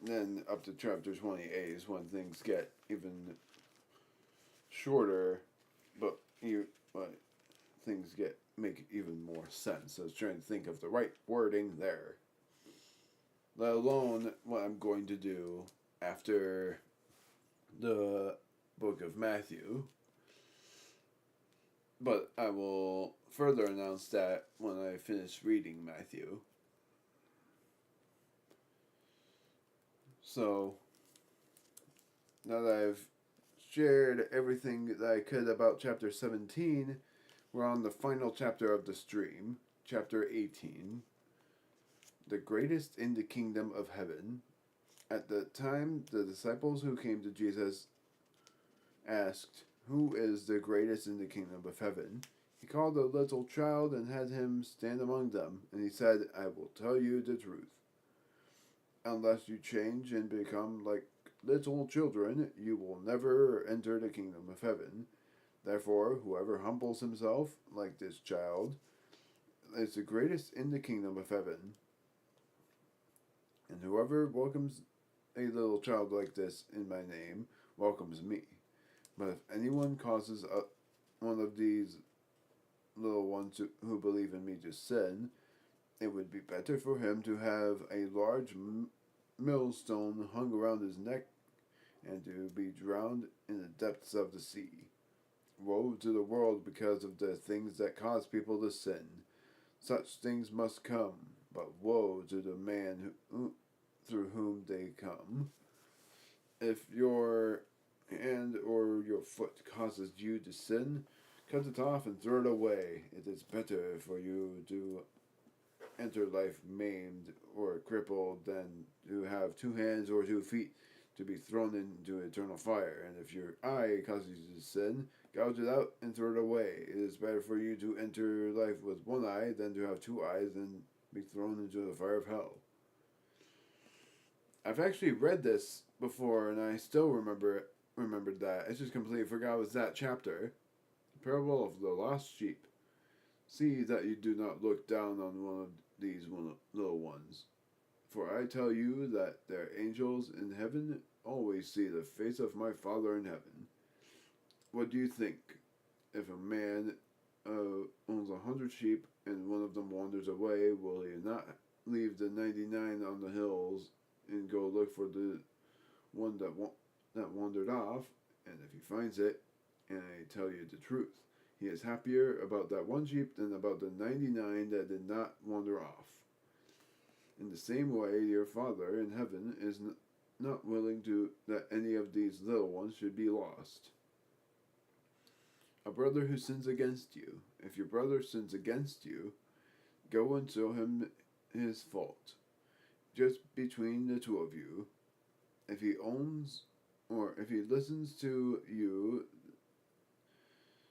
Then up to chapter 28 is when things get even shorter, but things make even more sense. I was trying to think of the right wording there. Let alone what I'm going to do after the book of Matthew. But I will further announce that when I finish reading Matthew. So, now that I've shared everything that I could about chapter 17, we're on the final chapter of the stream, chapter 18. The greatest in the kingdom of heaven. At the time, the disciples who came to Jesus asked, "Who is the greatest in the kingdom of heaven?" He called a little child and had him stand among them, and he said, "I will tell you the truth. Unless you change and become like little children, you will never enter the kingdom of heaven. Therefore, whoever humbles himself like this child is the greatest in the kingdom of heaven. And whoever welcomes a little child like this in my name welcomes me. But if anyone causes one of these little ones who believe in me to sin, it would be better for him to have a large millstone hung around his neck and to be drowned in the depths of the sea. Woe to the world because of the things that cause people to sin. Such things must come, but woe to the man through whom they come. If your hand or your foot causes you to sin, cut it off and throw it away. It is better for you to enter life maimed or crippled than to have 2 hands or 2 feet to be thrown into eternal fire. And if your eye causes you to sin, gouge it out and throw it away. It is better for you to enter life with 1 eye than to have 2 eyes and be thrown into the fire of hell. I've actually read this before, and I still remembered that. I just completely forgot it was that chapter. The parable of the lost sheep. See that you do not look down on one of these little ones. For I tell you that their angels in heaven always see the face of my Father in heaven. What do you think? If a man owns 100 sheep and one of them wanders away, will he not leave the 99 on the hills and go look for the one that wandered off? And if he finds it, and I tell you the truth, he is happier about that 1 sheep than about the 99 that did not wander off. In the same way, your Father in heaven is not willing that any of these little ones should be lost. A brother who sins against you. If your brother sins against you, go and show him his fault, just between the 2 of you. If he listens to you,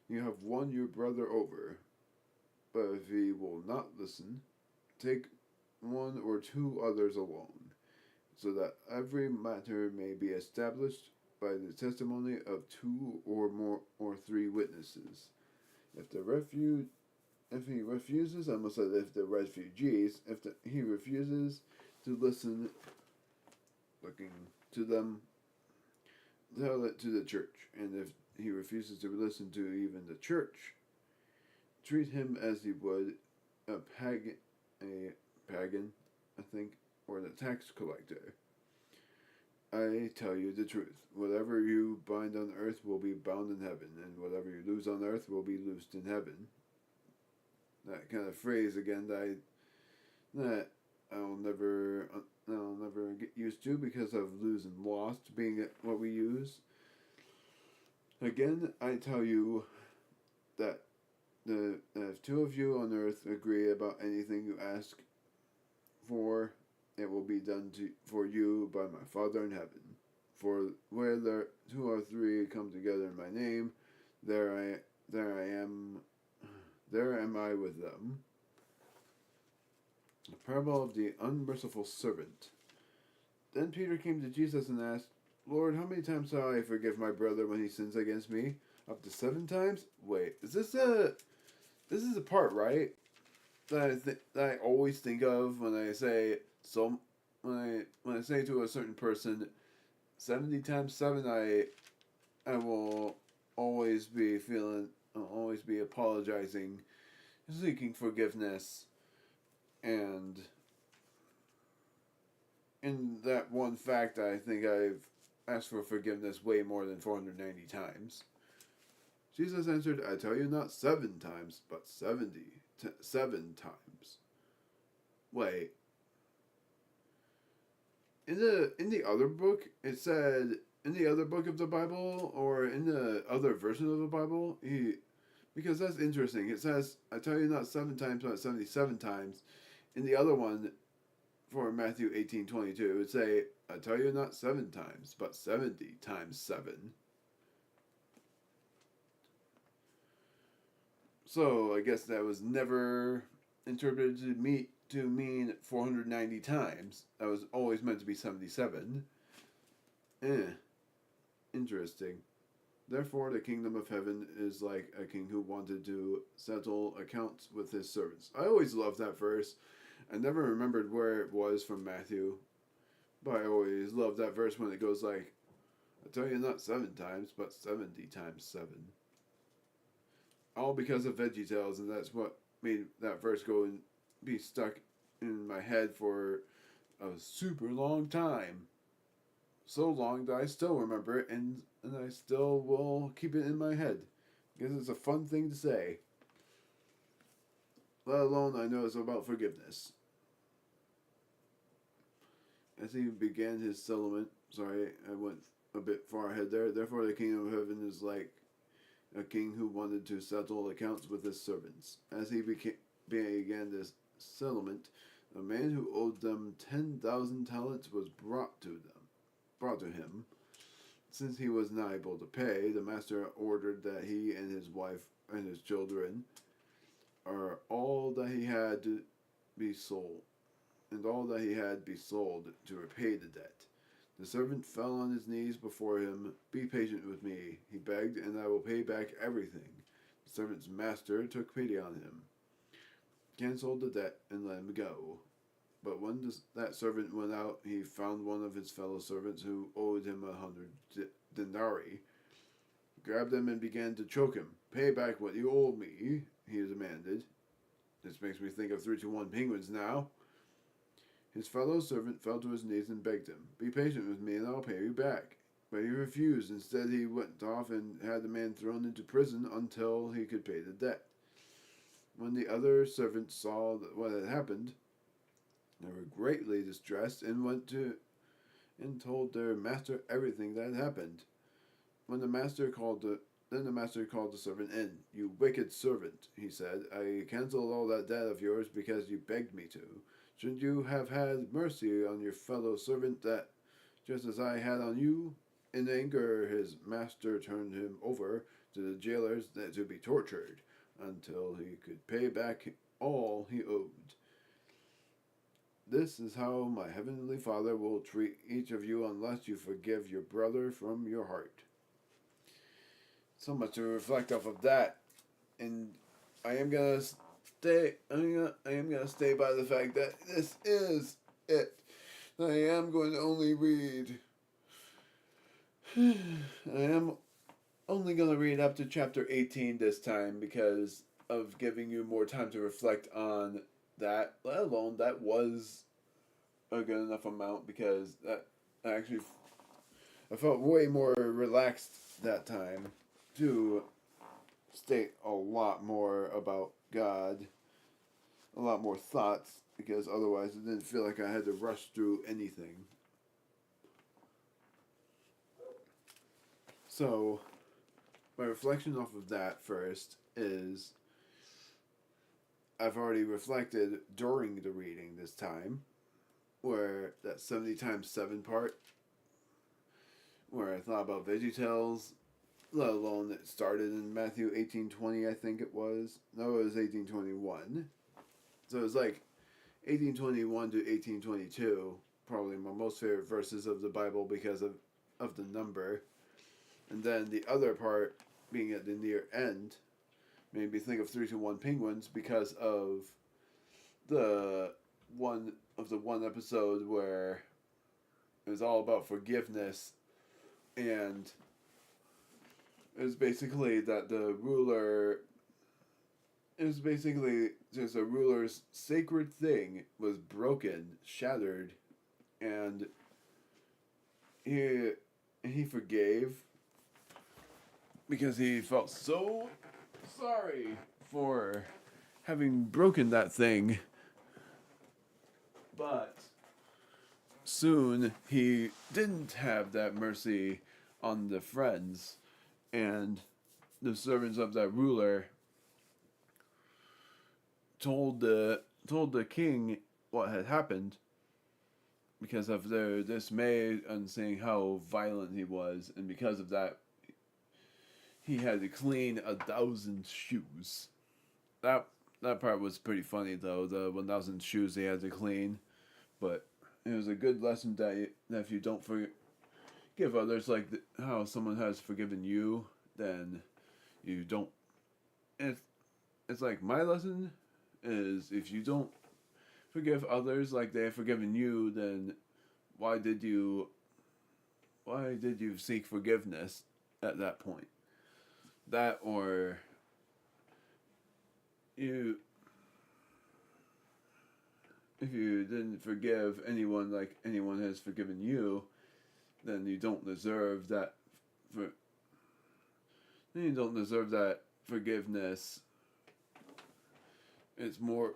you have won your brother over. But if he will not listen, take 1 or 2 others alone, so that every matter may be established by the testimony of 2 or more or 3 witnesses. If he refuses, he refuses to listen, looking to them, tell it to the church. And if he refuses to listen to even the church, treat him as he would a pagan, I think, or the tax collector. I tell you the truth. Whatever you bind on earth will be bound in heaven, and whatever you loose on earth will be loosed in heaven. That kind of phrase again that I'll never get used to because of lose and lost being what we use. Again, I tell you that if 2 of you on earth agree about anything you ask for, it will be done for you by my Father in heaven. For where there 2 or 3 come together in my name, there am I with them. The parable of the unmerciful servant. Then Peter came to Jesus and asked, Lord, how many times shall I forgive my brother when he sins against me? Up to 7 times? Wait, this is a part, right? That I always think of when I say when I say to a certain person 70 times 7, I will always be I'll always be apologizing, seeking forgiveness, and in that one fact, I think I've asked for forgiveness way more than 490 times. Jesus answered, I tell you not 7 times, but 7 times. Wait, in the other book, it said in the other book of the Bible or in the other version of the Bible, because that's interesting. It says, I tell you not 7 times, but 77 times. In the other one, for Matthew 18:22, it would say, I tell you not 7 times, but 70 times 7. So I guess that was never interpreted to mean 490 times. That was always meant to be 77. Interesting. Therefore, the kingdom of heaven is like a king who wanted to settle accounts with his servants. I always loved that verse. I never remembered where it was from Matthew, but I always loved that verse when it goes like, I tell you not 7 times, but 70 times 7. All because of VeggieTales, and that's what made that verse go and be stuck in my head for a super long time. So long that I still remember it, and I still will keep it in my head. Because it's a fun thing to say. Let alone I know it's about forgiveness. As he began his settlement, sorry, I went a bit far ahead there. Therefore, the kingdom of heaven is like a king who wanted to settle accounts with his servants. As he began this settlement, a man who owed them 10,000 talents was brought to him. Since he was not able to pay, the master ordered that he and his wife and his children are all that he had to be sold, and all that he had be sold to repay the debt. The servant fell on his knees before him. Be patient with me, he begged, and I will pay back everything. The servant's master took pity on him, canceled the debt, and let him go. But when that servant went out, he found one of his fellow servants who owed him 100 denarii. He grabbed him and began to choke him. Pay back what you owe me, he demanded. This makes me think of 3-2-1 Penguins now. His fellow servant fell to his knees and begged him, Be patient with me and I'll pay you back. But he refused. Instead, he went off and had the man thrown into prison until he could pay the debt. When the other servants saw what had happened, they were greatly distressed and went to and told their master everything that had happened. Then the master called the servant in. You wicked servant, he said. I canceled all that debt of yours because you begged me to. Shouldn't you have had mercy on your fellow servant that, just as I had on you? In anger, his master turned him over to the jailers to be tortured until he could pay back all he owed. This is how my heavenly Father will treat each of you unless you forgive your brother from your heart. So much to reflect off of that, and I am gonna stay by the fact that this is it. I am going to only read. I am only going to read up to chapter 18 this time because of giving you more time to reflect on that, let alone that was a good enough amount because that actually I felt way more relaxed that time to state a lot more about God, a lot more thoughts, because otherwise it didn't feel like I had to rush through anything. So, my reflection off of that first is I've already reflected during the reading this time, where that 70 times 7 part, where I thought about VeggieTales, let alone it started in Matthew 18:20, I think it was. No, it was 18:21. So it was like 18:21 to 18:22, probably my most favorite verses of the Bible because of of the number, and then the other part being at the near end made me think of 321 Penguins because of the one episode where it was all about forgiveness, and it was basically that the ruler. It was basically just a ruler's sacred thing was broken, shattered, and he forgave because he felt so sorry for having broken that thing. But soon he didn't have that mercy on the friends, and the servants of that ruler told the king what had happened because of their dismay and seeing how violent he was, and because of that he had to clean 1,000 shoes. That part was pretty funny though, the 1,000 shoes he had to clean. But it was a good lesson that if you don't forgive others like how someone has forgiven you, then you don't. It's like my lesson is if you don't forgive others like they have forgiven you, then why did you seek forgiveness at that point? That, or you if you didn't forgive anyone like anyone has forgiven you, then you don't deserve that forgiveness. It's more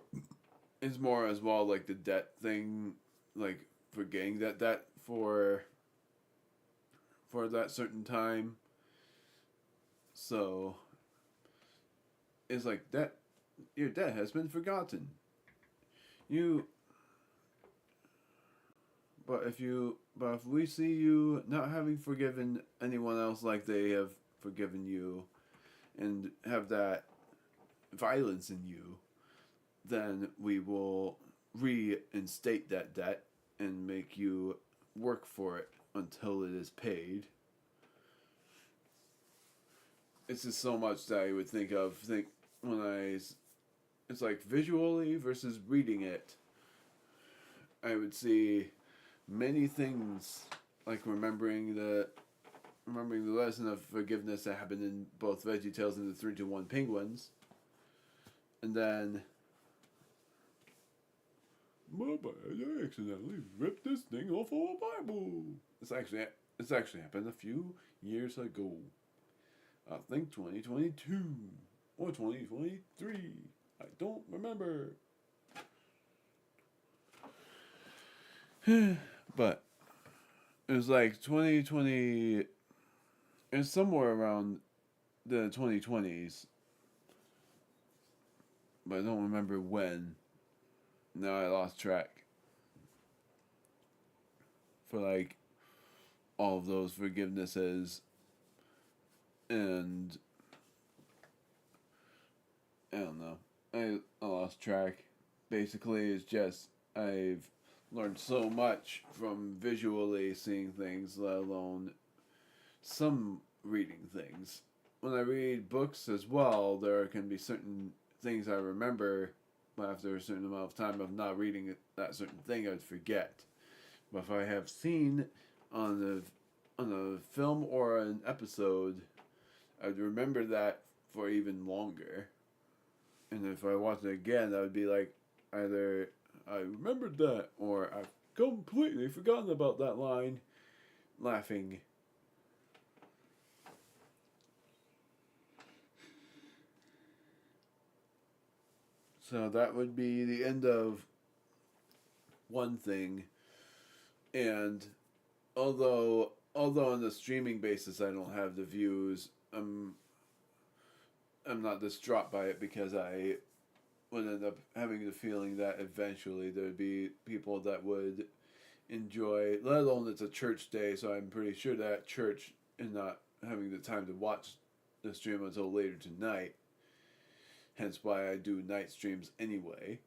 as well like the debt thing, like forgetting that debt for that certain time. So it's like that your debt has been forgotten. You but if we see you not having forgiven anyone else like they have forgiven you, and have that violence in you, then we will reinstate that debt and make you work for it until it is paid. It's just so much that I would think when it's like visually versus reading it. I would see many things like remembering the lesson of forgiveness that happened in both VeggieTales and the 321 Penguins, and then my bad, I accidentally ripped this thing off of a Bible. It's actually happened a few years ago. I think 2022 or 2023. I don't remember. But it was like 2020. It's somewhere around the 2020s, but I don't remember when. Now I lost track. For like all of those forgivenesses, and I don't know. I lost track. Basically, it's just I've learned so much from visually seeing things, let alone some reading things. When I read books as well, there can be certain things I remember, but after a certain amount of time of not reading that certain thing, I would forget. But if I have seen on a film or an episode, I'd remember that for even longer. And if I watched it again, I would be like, either I remembered that, or I've completely forgotten about that line, laughing. So that would be the end of one thing. And although on the streaming basis I don't have the views, I'm not distraught by it because I would end up having the feeling that eventually there'd be people that would enjoy, let alone it's a church day, so I'm pretty sure that church is not having the time to watch the stream until later tonight. Hence why I do night streams anyway.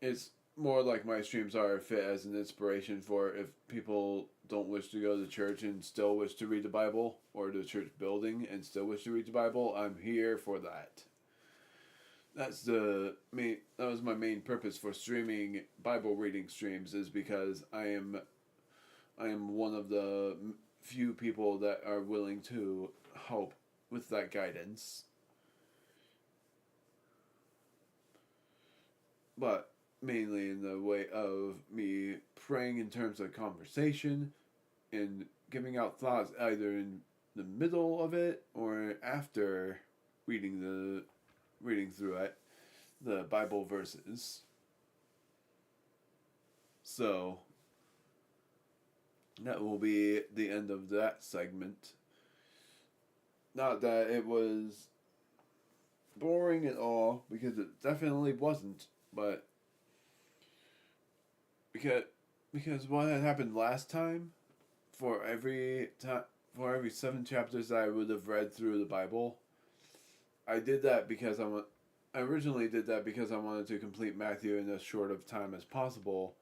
It's more like my streams are fit as an inspiration for if people don't wish to go to church and still wish to read the Bible, or the church building and still wish to read the Bible. I'm here for that. That was my main purpose for streaming Bible reading streams, is because I am one of the few people that are willing to help with that guidance. But mainly in the way of me praying in terms of conversation and giving out thoughts either in the middle of it or after reading through it, the Bible verses. So that will be the end of that segment. Not that it was boring at all, because it definitely wasn't, but because what had happened last time, for every 7 chapters that I would have read through the Bible, I did that because I originally did that because I wanted to complete Matthew in as short of time as possible.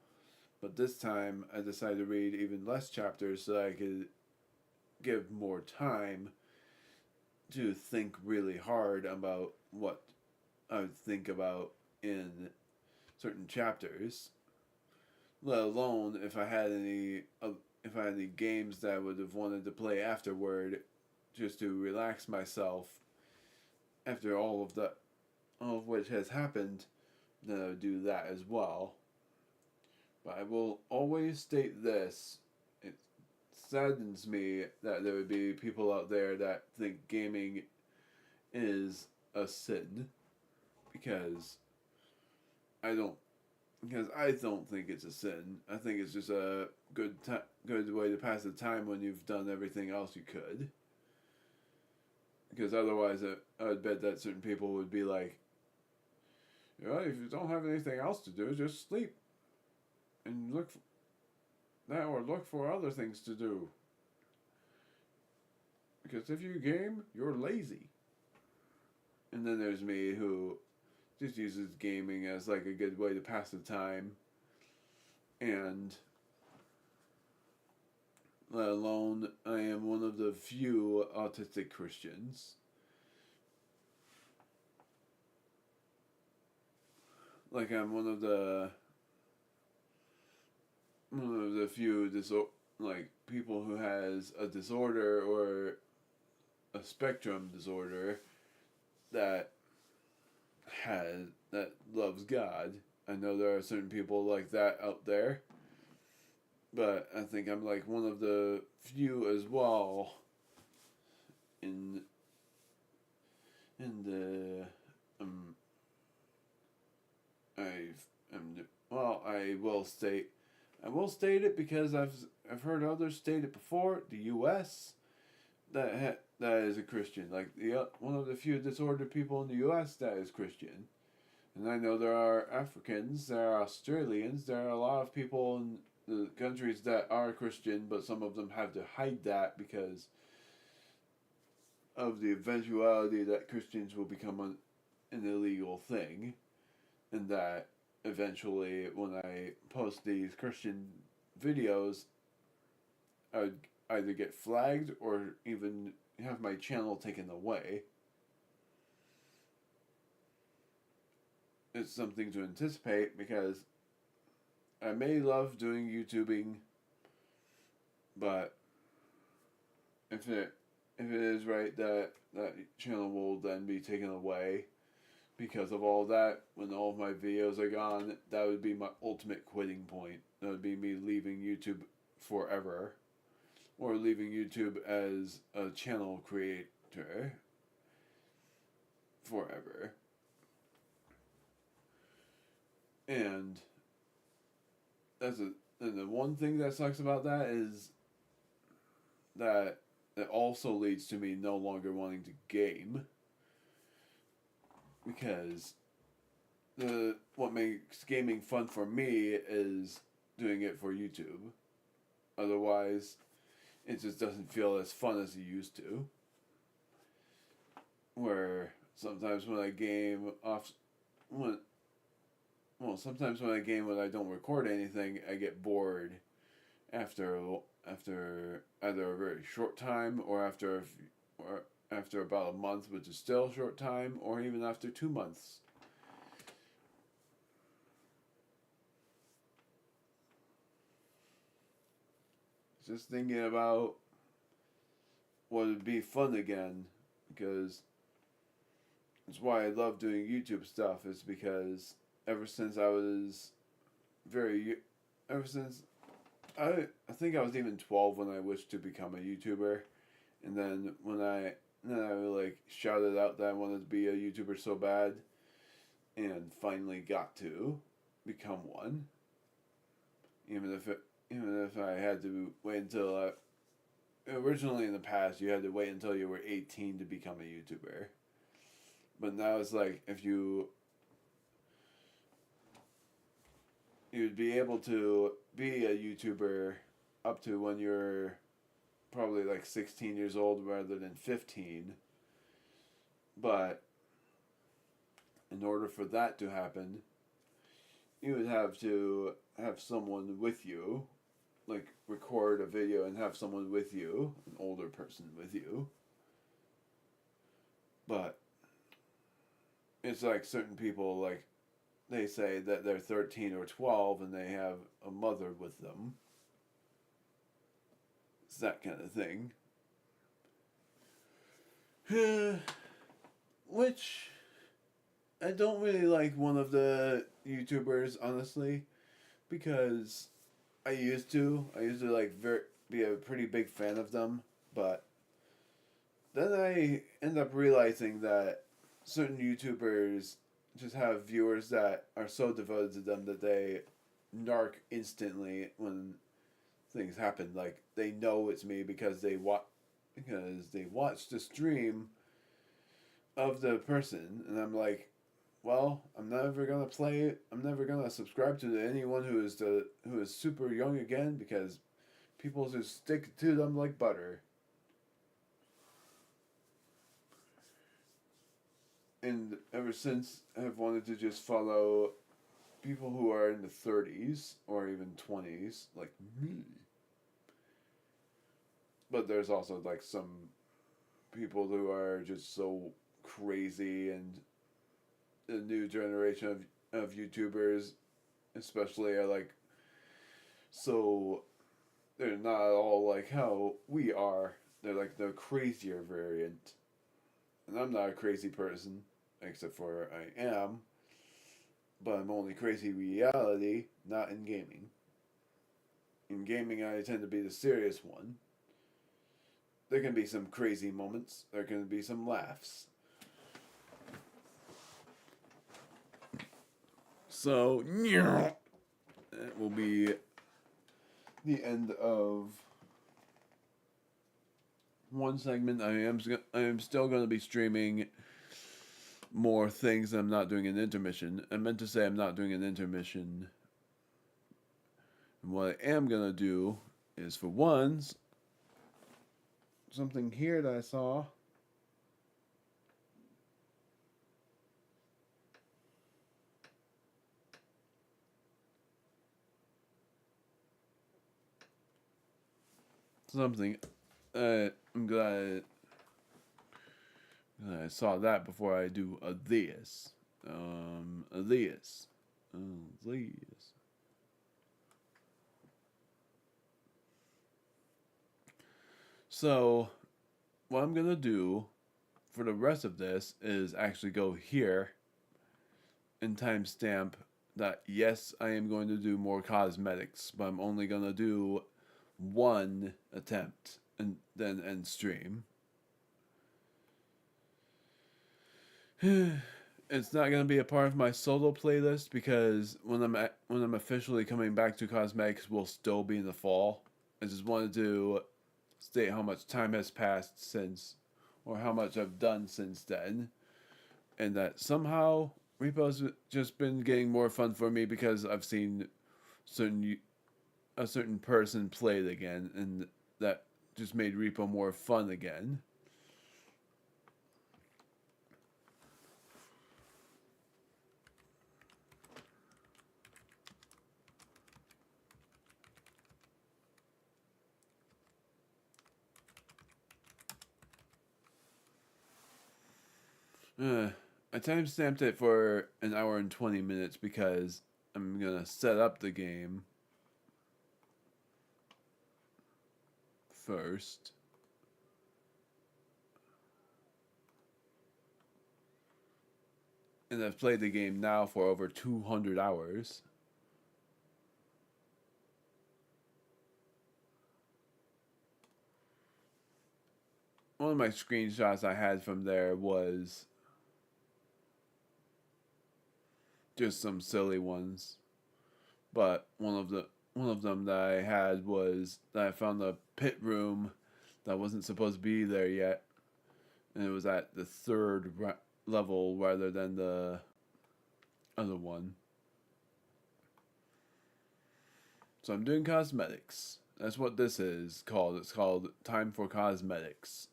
But this time, I decided to read even less chapters so that I could give more time to think really hard about what I would think about in certain chapters. Let alone if I had any games that I would have wanted to play afterward, just to relax myself after all of which has happened, then I would do that as well. But I will always state this: it saddens me that there would be people out there that think gaming is a sin, because I don't think it's a sin. I think it's just a good way to pass the time when you've done everything else you could. Because otherwise, I would bet that certain people would be like, if you don't have anything else to do, just sleep and look for other things to do. Because if you game, you're lazy. And then there's me, who just uses gaming as like a good way to pass the time, and let alone I am one of the few autistic Christians. Like, I'm one of the few people who has a disorder, or a spectrum disorder, that loves God. I know there are certain people like that out there, but I think I'm like one of the few as well in the I will state it because I've heard others state it before. The U.S. that is a Christian, like one of the few disordered people in the U.S. that is Christian. And I know there are Africans, there are Australians, there are a lot of people in the countries that are Christian, but some of them have to hide that because of the eventuality that Christians will become an illegal thing, and that eventually, when I post these Christian videos, I would either get flagged or even have my channel taken away. It's something to anticipate, because I may love doing YouTubing, but if it is right that channel will then be taken away because of all that, when all of my videos are gone, that would be my ultimate quitting point. That would be me leaving YouTube forever, or leaving YouTube as a channel creator forever. And and the one thing that sucks about that is that it also leads to me no longer wanting to game, because what makes gaming fun for me is doing it for YouTube. Otherwise, it just doesn't feel as fun as it used to. Where sometimes when I game well, sometimes when I game when I don't record anything, I get bored after either a very short time or after about a month, which is still a short time, or even after 2 months. Just thinking about what would be fun again, because it's why I love doing YouTube stuff. Is because ever since I was very, ever since I think I was even 12 when I wished to become a YouTuber, and then I like shouted out that I wanted to be a YouTuber so bad, and finally got to become one. Even if I had to wait until originally in the past you had to wait until you were 18 to become a YouTuber, but now it's like if you'd be able to be a YouTuber up to when you're probably like 16 years old rather than 15. But in order for that to happen, you would have to have someone with you, like record a video and have someone with you, an older person with you. But it's like certain people, like they say that they're 13 or 12 and they have a mother with them. It's that kind of thing. Which I don't really like one of the YouTubers, honestly, because I used to like be a pretty big fan of them, but then I end up realizing that certain YouTubers just have viewers that are so devoted to them that they narc instantly when things happen. Like they know it's me because they watch the stream of the person, and I'm like, well, I'm never gonna play. I'm never gonna subscribe to anyone who is super young again because people just stick to them like butter. And ever since, I've wanted to just follow people who are in the 30s or even 20s, like me. But there's also like some people who are just so crazy, and the new generation of YouTubers especially are like, so they're not all like how we are. They're like the crazier variant. And I'm not a crazy person, except for I am, but I'm only crazy reality, not in gaming. In gaming, I tend to be the serious one. There can be some crazy moments, there can be some laughs. So, that will be the end of one segment. I am still going to be streaming more things. I'm not doing an intermission. I meant to say I'm not doing an intermission. And what I am going to do is, for once, something here that I saw. Something. I'm glad I saw that before I do a this. A this. This. So, what I'm going to do for the rest of this is actually go here and timestamp that yes, I am going to do more cosmetics, but I'm only going to do one attempt and then end stream. It's not going to be a part of my solo playlist because when I'm officially coming back to cosmetics, will still be in the fall. I just wanted to state how much time has passed since, or how much I've done since then, and that somehow Repo's just been getting more fun for me because I've seen a certain person play it again, and that just made Repo more fun again. Uh, I timestamped it for an hour and 20 minutes because I'm gonna set up the game first. And I've played the game now for over 200 hours. One of my screenshots I had from there was just some silly ones. But one of them that I had was that I found a pit room that wasn't supposed to be there yet. And it was at the third level rather than the other one. So I'm doing cosmetics. That's what this is called. It's called Time for Cosmetics.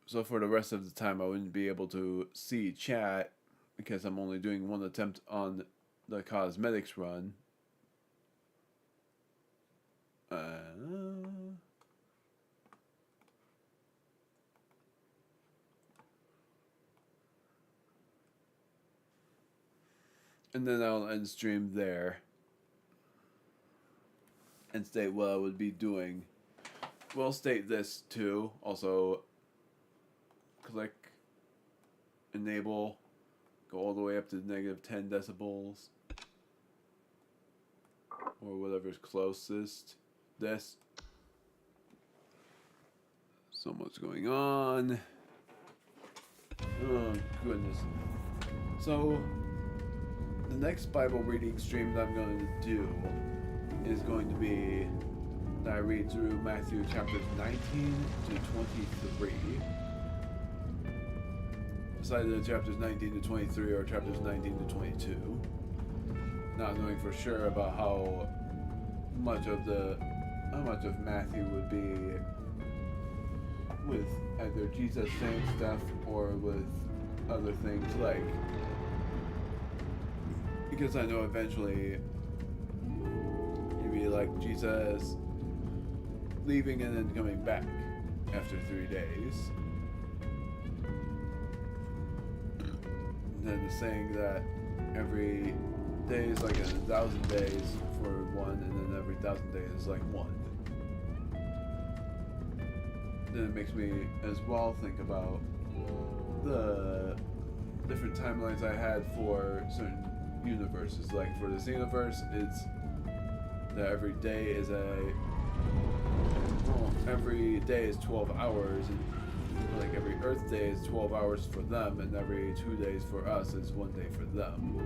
So for the rest of the time I wouldn't be able to see chat because I'm only doing one attempt on the cosmetics run. And then I'll end stream there and state what I would be doing. We'll state this too. Also, click enable, go all the way up to negative 10 decibels or whatever's closest. This. So much going on. Oh goodness. So the next Bible reading stream that I'm going to do is going to be that I read through Matthew chapters 19 to 23. It's either chapters 19 to 23 or chapters 19 to 22. Not knowing for sure about how much of Matthew would be with either Jesus saying stuff or with other things like, because I know eventually you'd be like Jesus leaving and then coming back after 3 days. And then the saying that every day is like 1,000 days for one, and then every 1,000 days is like one. Then it makes me as well think about the different timelines I had for certain universes. Like for this universe, it's that every day is every day is 12 hours, and like every Earth day is 12 hours for them, and every 2 days for us is 1 day for them.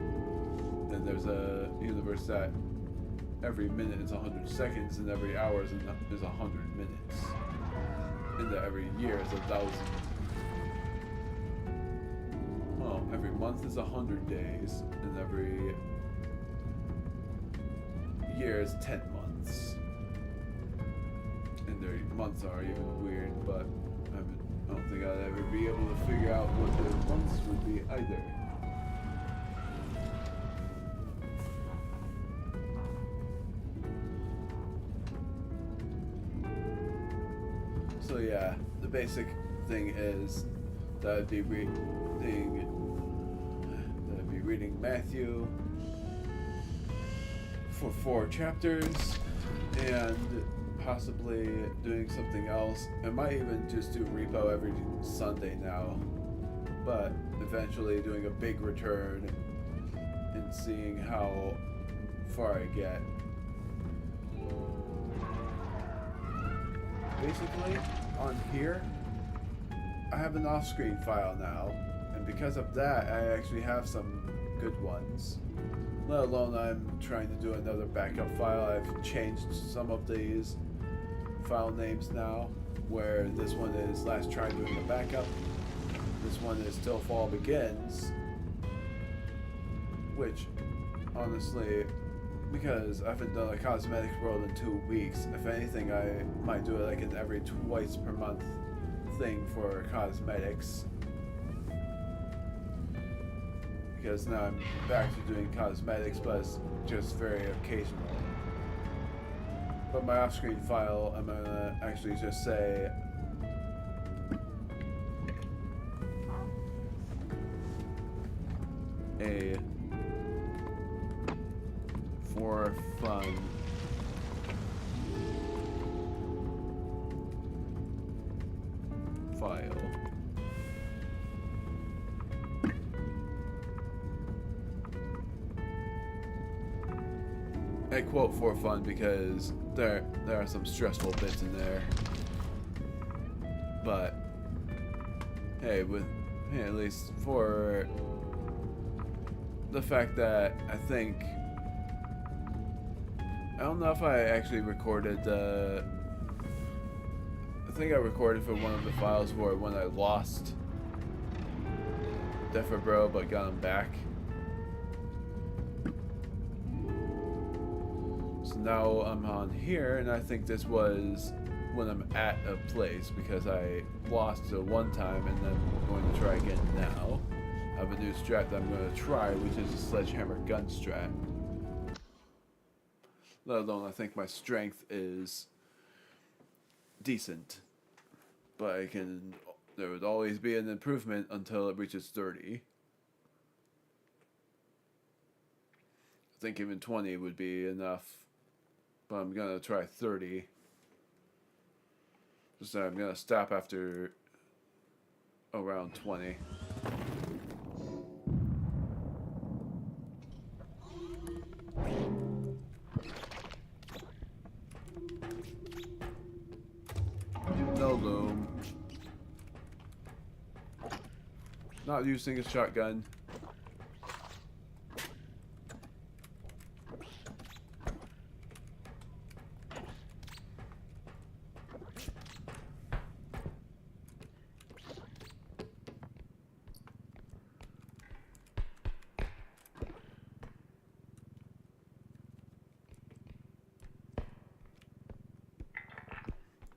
Then there's a universe that every minute is 100 seconds, and every hour is 100 minutes, and that every year is 1,000. Well, every month is 100 days, and every year is 10 months. And their months are even weird, but I don't think I'd ever be able to figure out what their months would be either. So yeah, the basic thing is that I'd be reading Matthew for 4 chapters and possibly doing something else. I might even just do repo every Sunday now, but eventually doing a big return and seeing how far I get. Basically, on here, I have an off-screen file now, and because of that, I actually have some good ones. Let alone I'm trying to do another backup file. I've changed some of these file names now, where this one is Last Try Doing a Backup, this one is Till Fall Begins, which, honestly, because I haven't done a cosmetics world in 2 weeks, if anything, I might do it like an every twice per month thing for cosmetics. Because now I'm back to doing cosmetics, but it's just very occasional. But my off-screen file, I'm gonna actually just say a for fun file. I quote for fun because there are some stressful bits in there. But hey, at least for the fact that I don't know if I actually recorded I think I recorded for one of the files where when I lost Defer Bro but got him back. So now I'm on here, and I think this was when I'm at a place because I lost it one time and then I'm going to try again now. I have a new strat that I'm going to try, which is a sledgehammer gun strat. Let alone I think my strength is decent. But there would always be an improvement until it reaches 30. I think even 20 would be enough. But I'm going to try 30. So I'm going to stop after around 20. No loom. Not using a shotgun.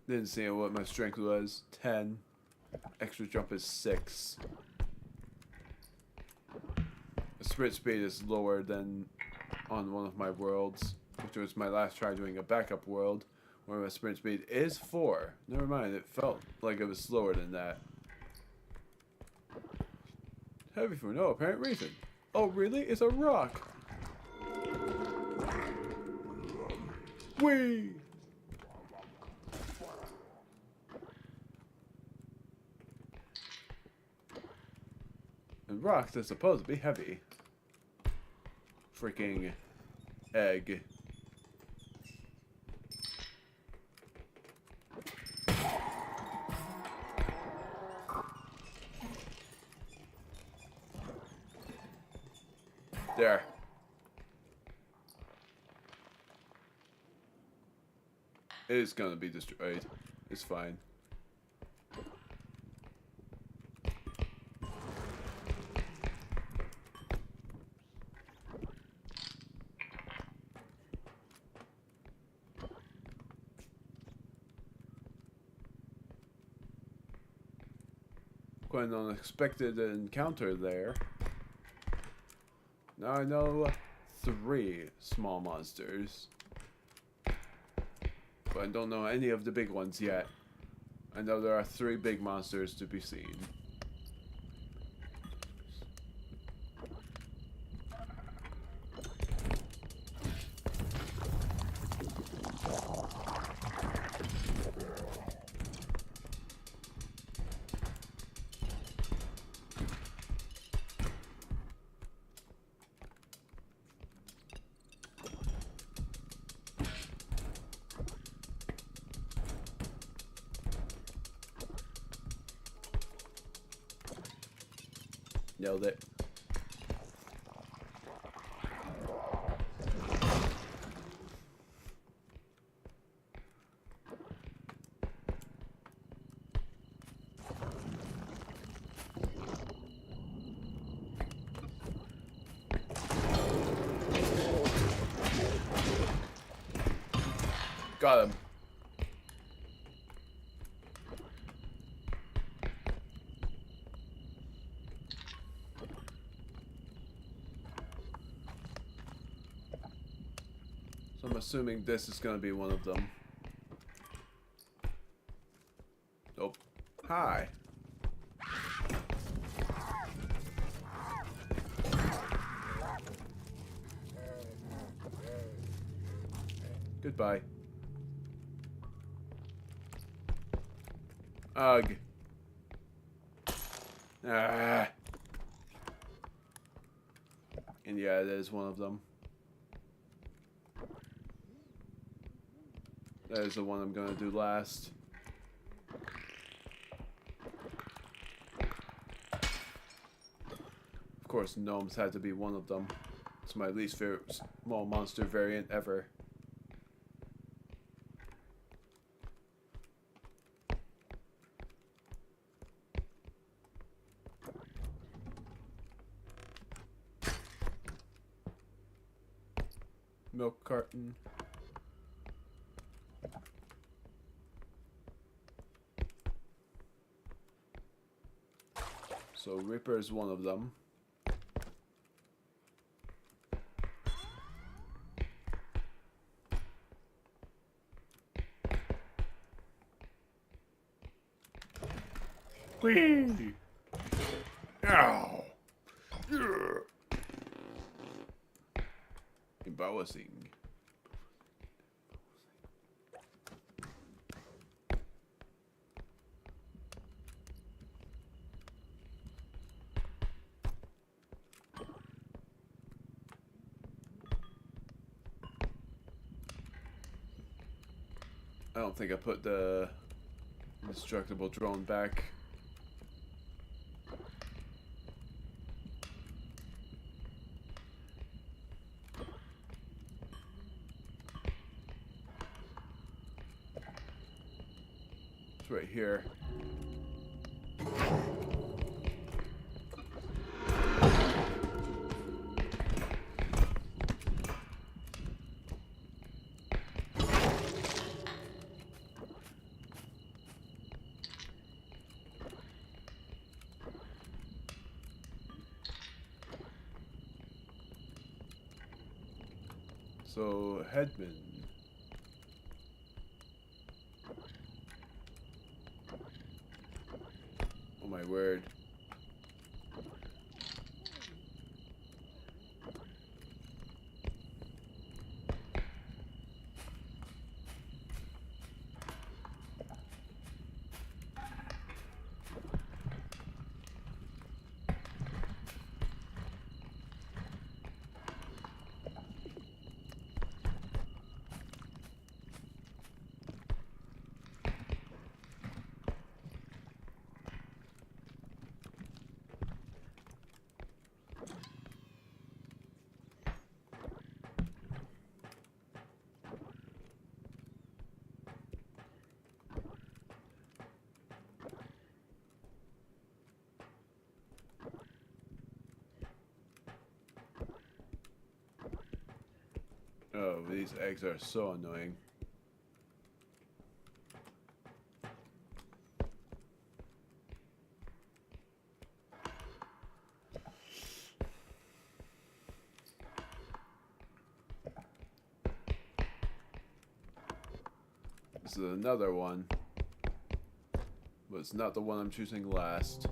Didn't see what my strength was. 10. Extra jump is 6. The sprint speed is lower than on one of my worlds, which was my last try doing a backup world, where my sprint speed is 4. Never mind, it felt like it was slower than that. Heavy for no apparent reason. Oh really? It's a rock! Whee! And rocks are supposed to be heavy. Freaking egg. There. It is gonna be destroyed. It's fine. Quite an unexpected encounter there. Now I know 3 small monsters. But I don't know any of the big ones yet. I know there are 3 big monsters to be seen. Nailed it. Got him. So I'm assuming this is going to be one of them. Nope. Hi. Goodbye. Ugh. Ah. And yeah, that is one of them. That is the one I'm gonna do last. Of course, gnomes had to be one of them. It's my least favorite small monster variant ever. Milk carton. So Reaper is one of them. Whee! Ow! Embarrassing. I don't think I put the indestructible drone back. It's right here. So, Headman. Oh my word. Oh, these eggs are so annoying. This is another one, but it's not the one I'm choosing last.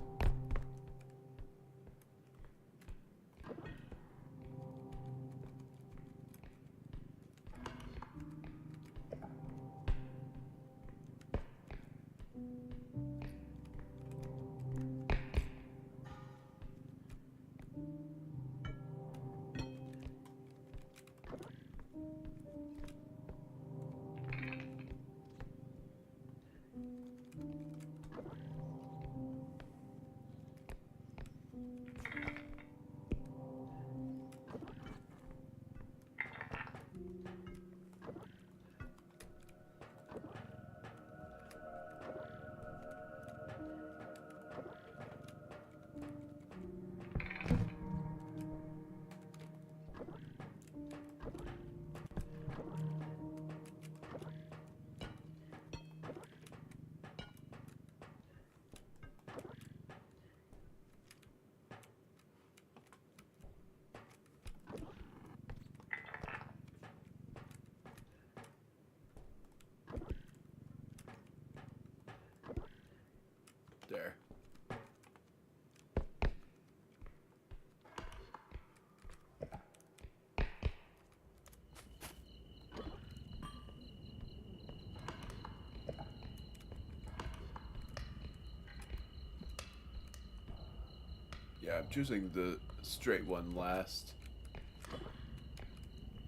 Yeah, I'm choosing the straight one last.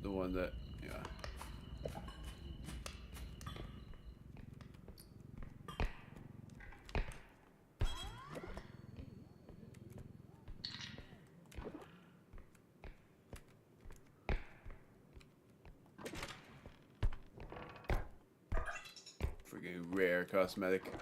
The one that, yeah. Freaking rare cosmetic.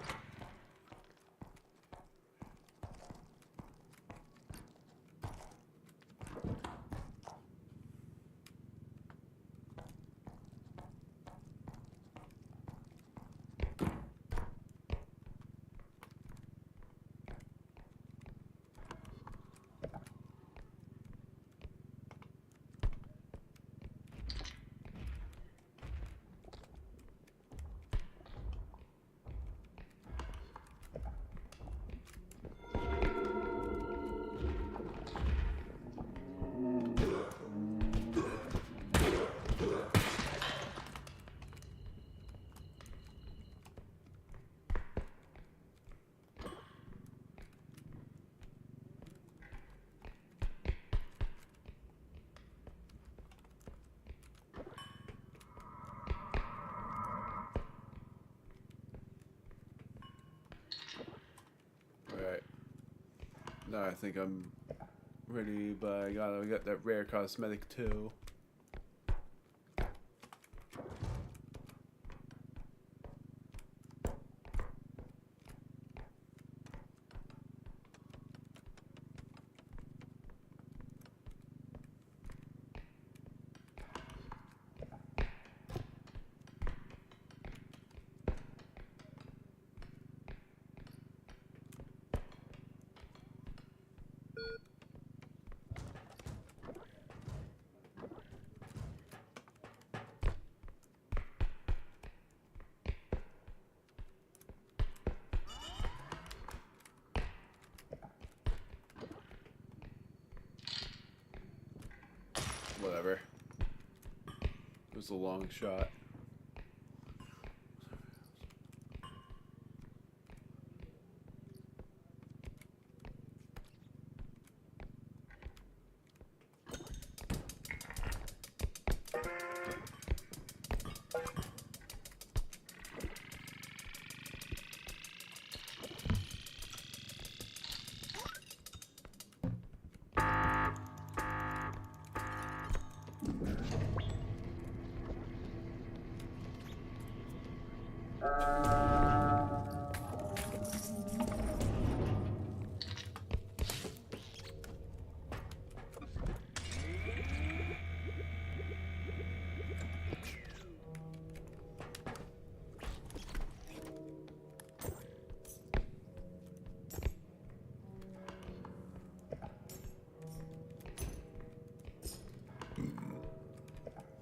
Alright. Now I think I'm ready, but I gotta get that rare cosmetic too. Whatever. It was a long shot.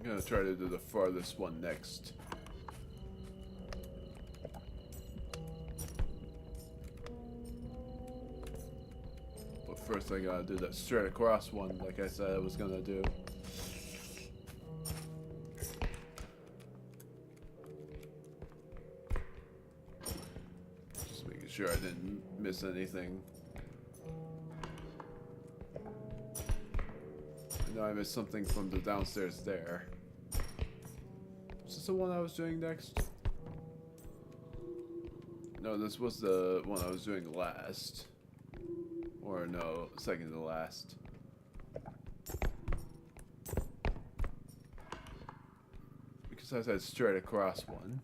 I'm gonna try to do the farthest one next. But first I gotta do that straight across one like I said I was gonna do. Just making sure I didn't miss anything. I know I missed something from the downstairs there. Is this the one I was doing next? No, this was the one I was doing last. Or no, second to last. Because I said straight across one.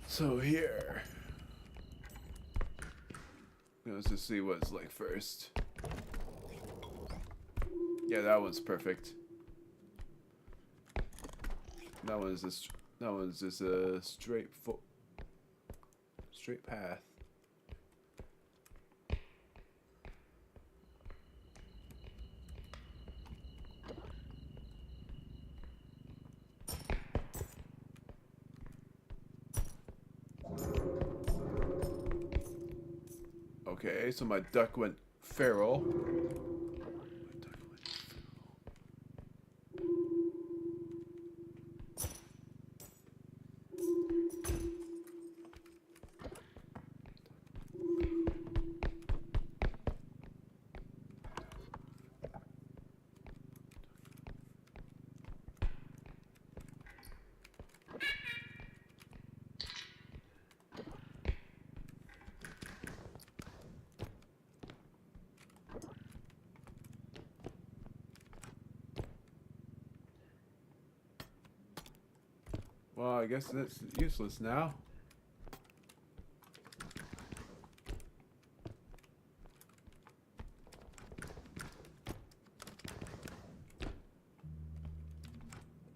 So here. Let's just see what it's like first. Yeah, that one's perfect. That one's just a straight path. Okay, so my duck went feral. Well, I guess that's useless now.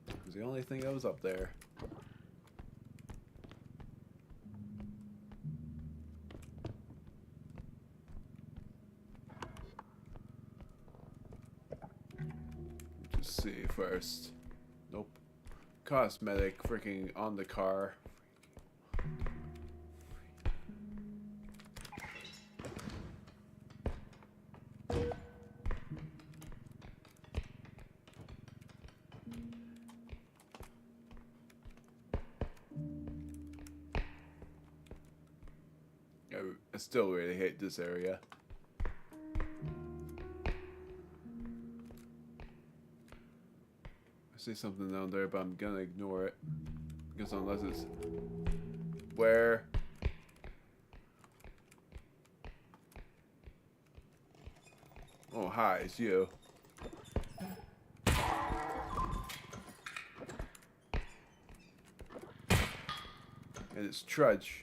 It was the only thing that was up there. Just see first. Nope. Cosmetic freaking on the car. I still really hate this area. I see something down there, but I'm gonna ignore it. Because unless it's... Where? Oh, hi, it's you. And it's Trudge.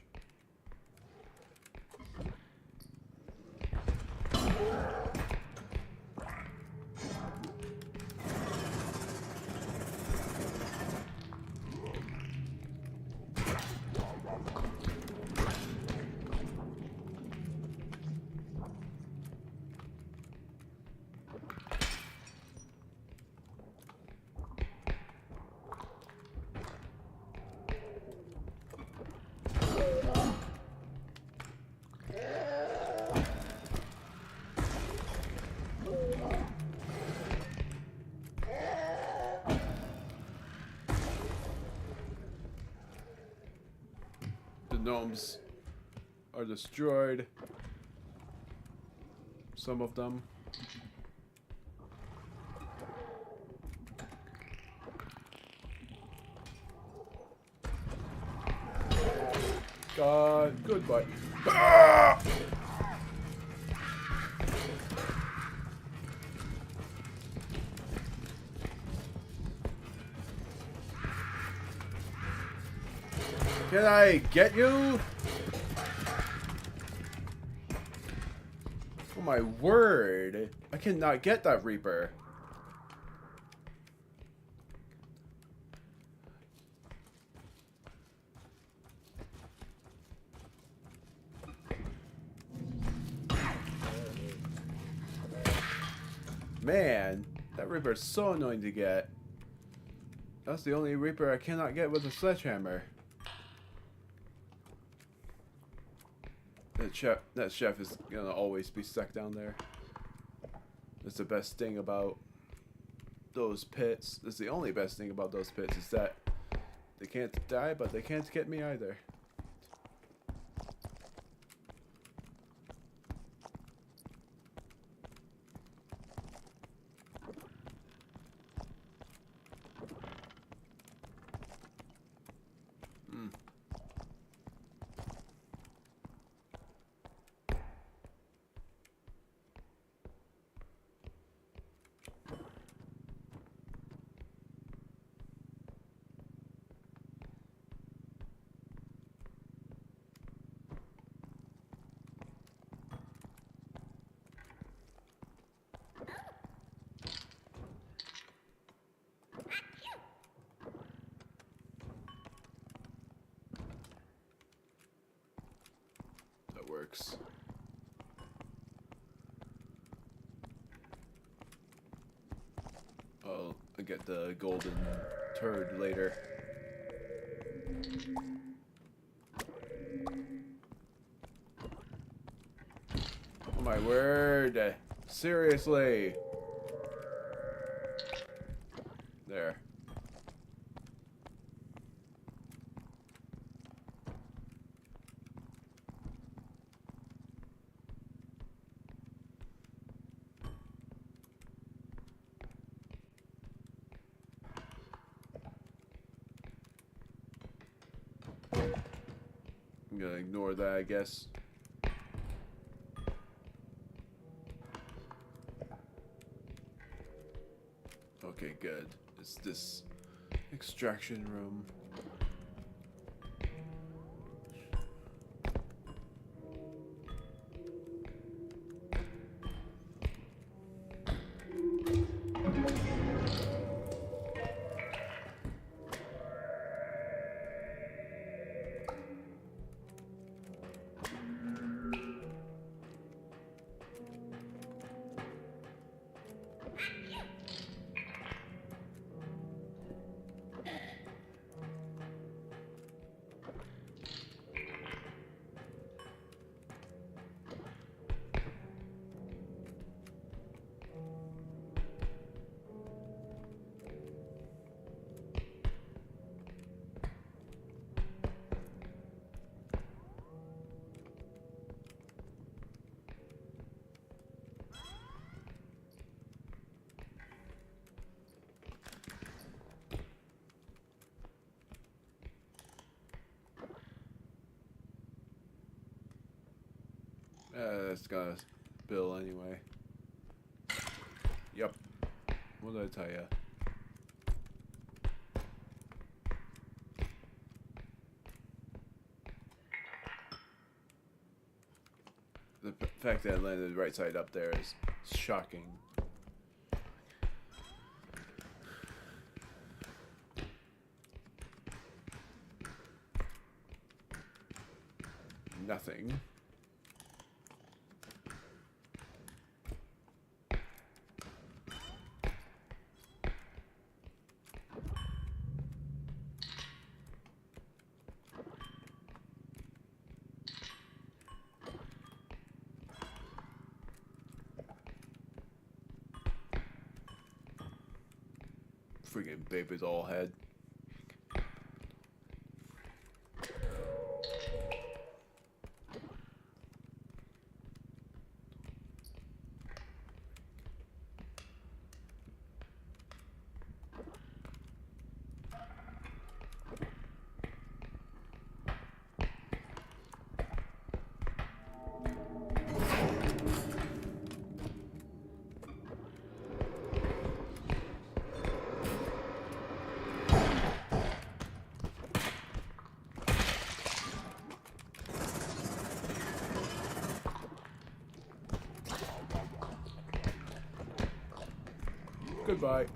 Gnomes are destroyed. Some of them. God, goodbye. Ah! Can I get you? Oh my word. I cannot get that Reaper. Man, that Reaper is so annoying to get. That's the only Reaper I cannot get with a sledgehammer. That chef is gonna always be stuck down there. That's the best thing about those pits. That's the only best thing about those pits is that they can't die, but they can't get me either. Works. I'll get the golden turd later. Oh my word! Seriously! There. I'm gonna ignore that, I guess. Okay, good. It's this extraction room. It's gonna spill anyway. Yep. What did I tell ya? The fact that I landed right side up there is shocking. Nothing. Freaking baby doll head. Goodbye.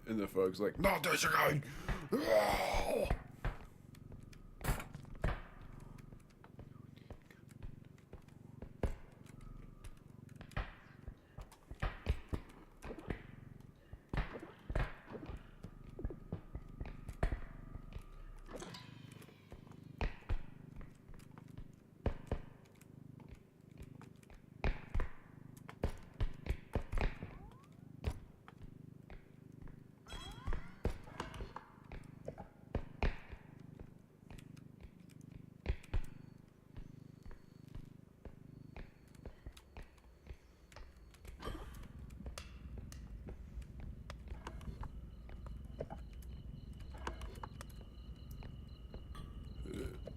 And the frog's like, not this again!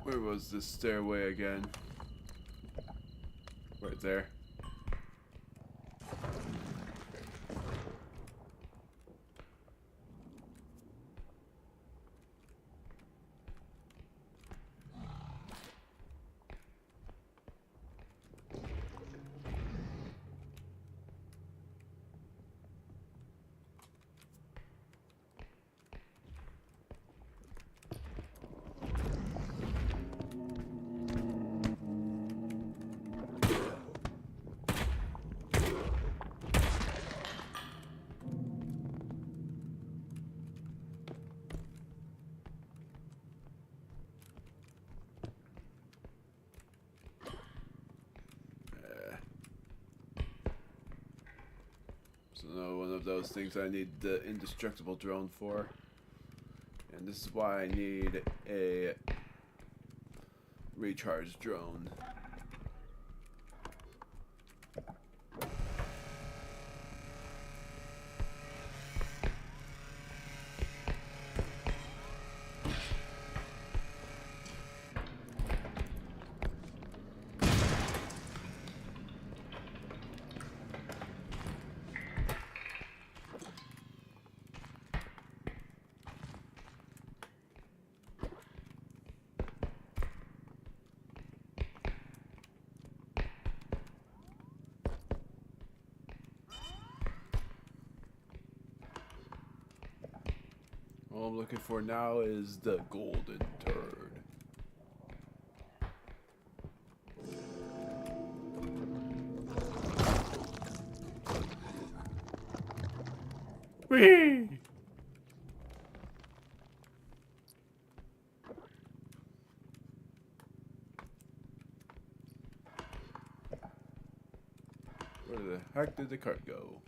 Where was the stairway again? Right there. So another one of those things I need the indestructible drone for. And this is why I need a recharge drone. All I'm looking for now is the golden turd. Whee! Where the heck did the cart go?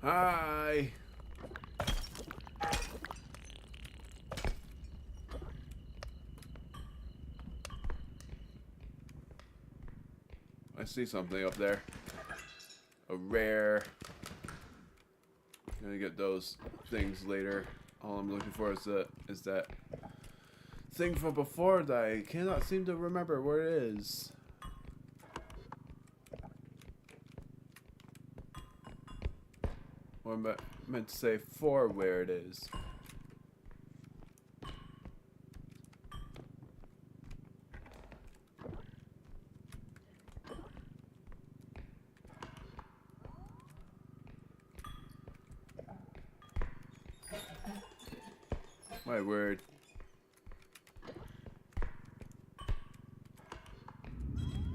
Hi. I see something up there. A rare. Gonna get those things later. All I'm looking for is that thing from before that I cannot seem to remember where it is. Or I meant to say for where it is. My word.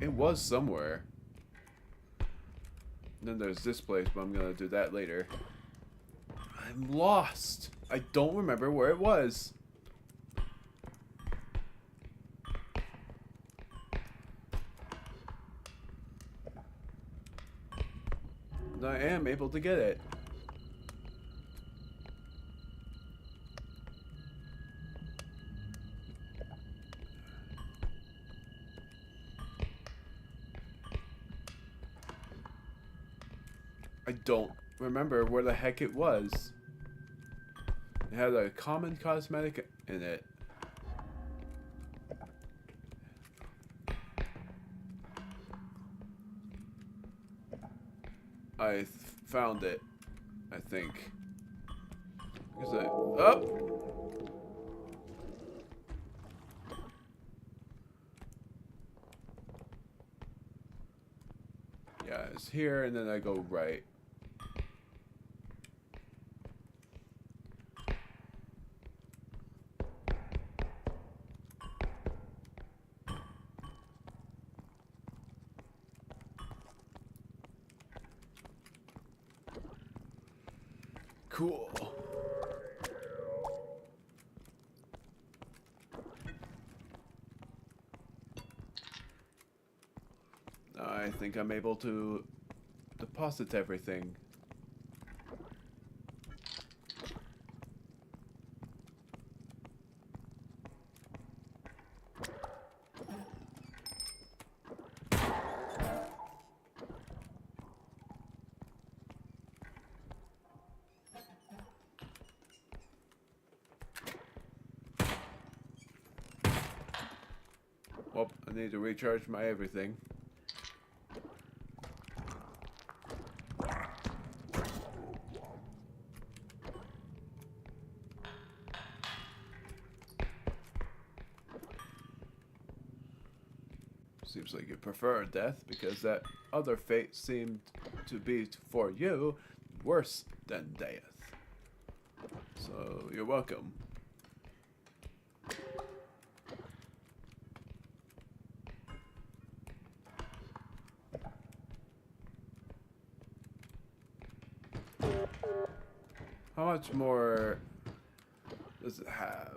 It was somewhere. And then there's this place, but I'm gonna do that later. I'm lost. I don't remember where it was. And I am able to get it. I don't remember where the heck it was. It had a common cosmetic in it. I found it, I think. Is it up? Yeah, it's here, and then I go right. Cool. I think I'm able to deposit everything. Well, I need to recharge my everything. Seems like you prefer death because that other fate seemed to be for you worse than death. So you're welcome. How much more does it have?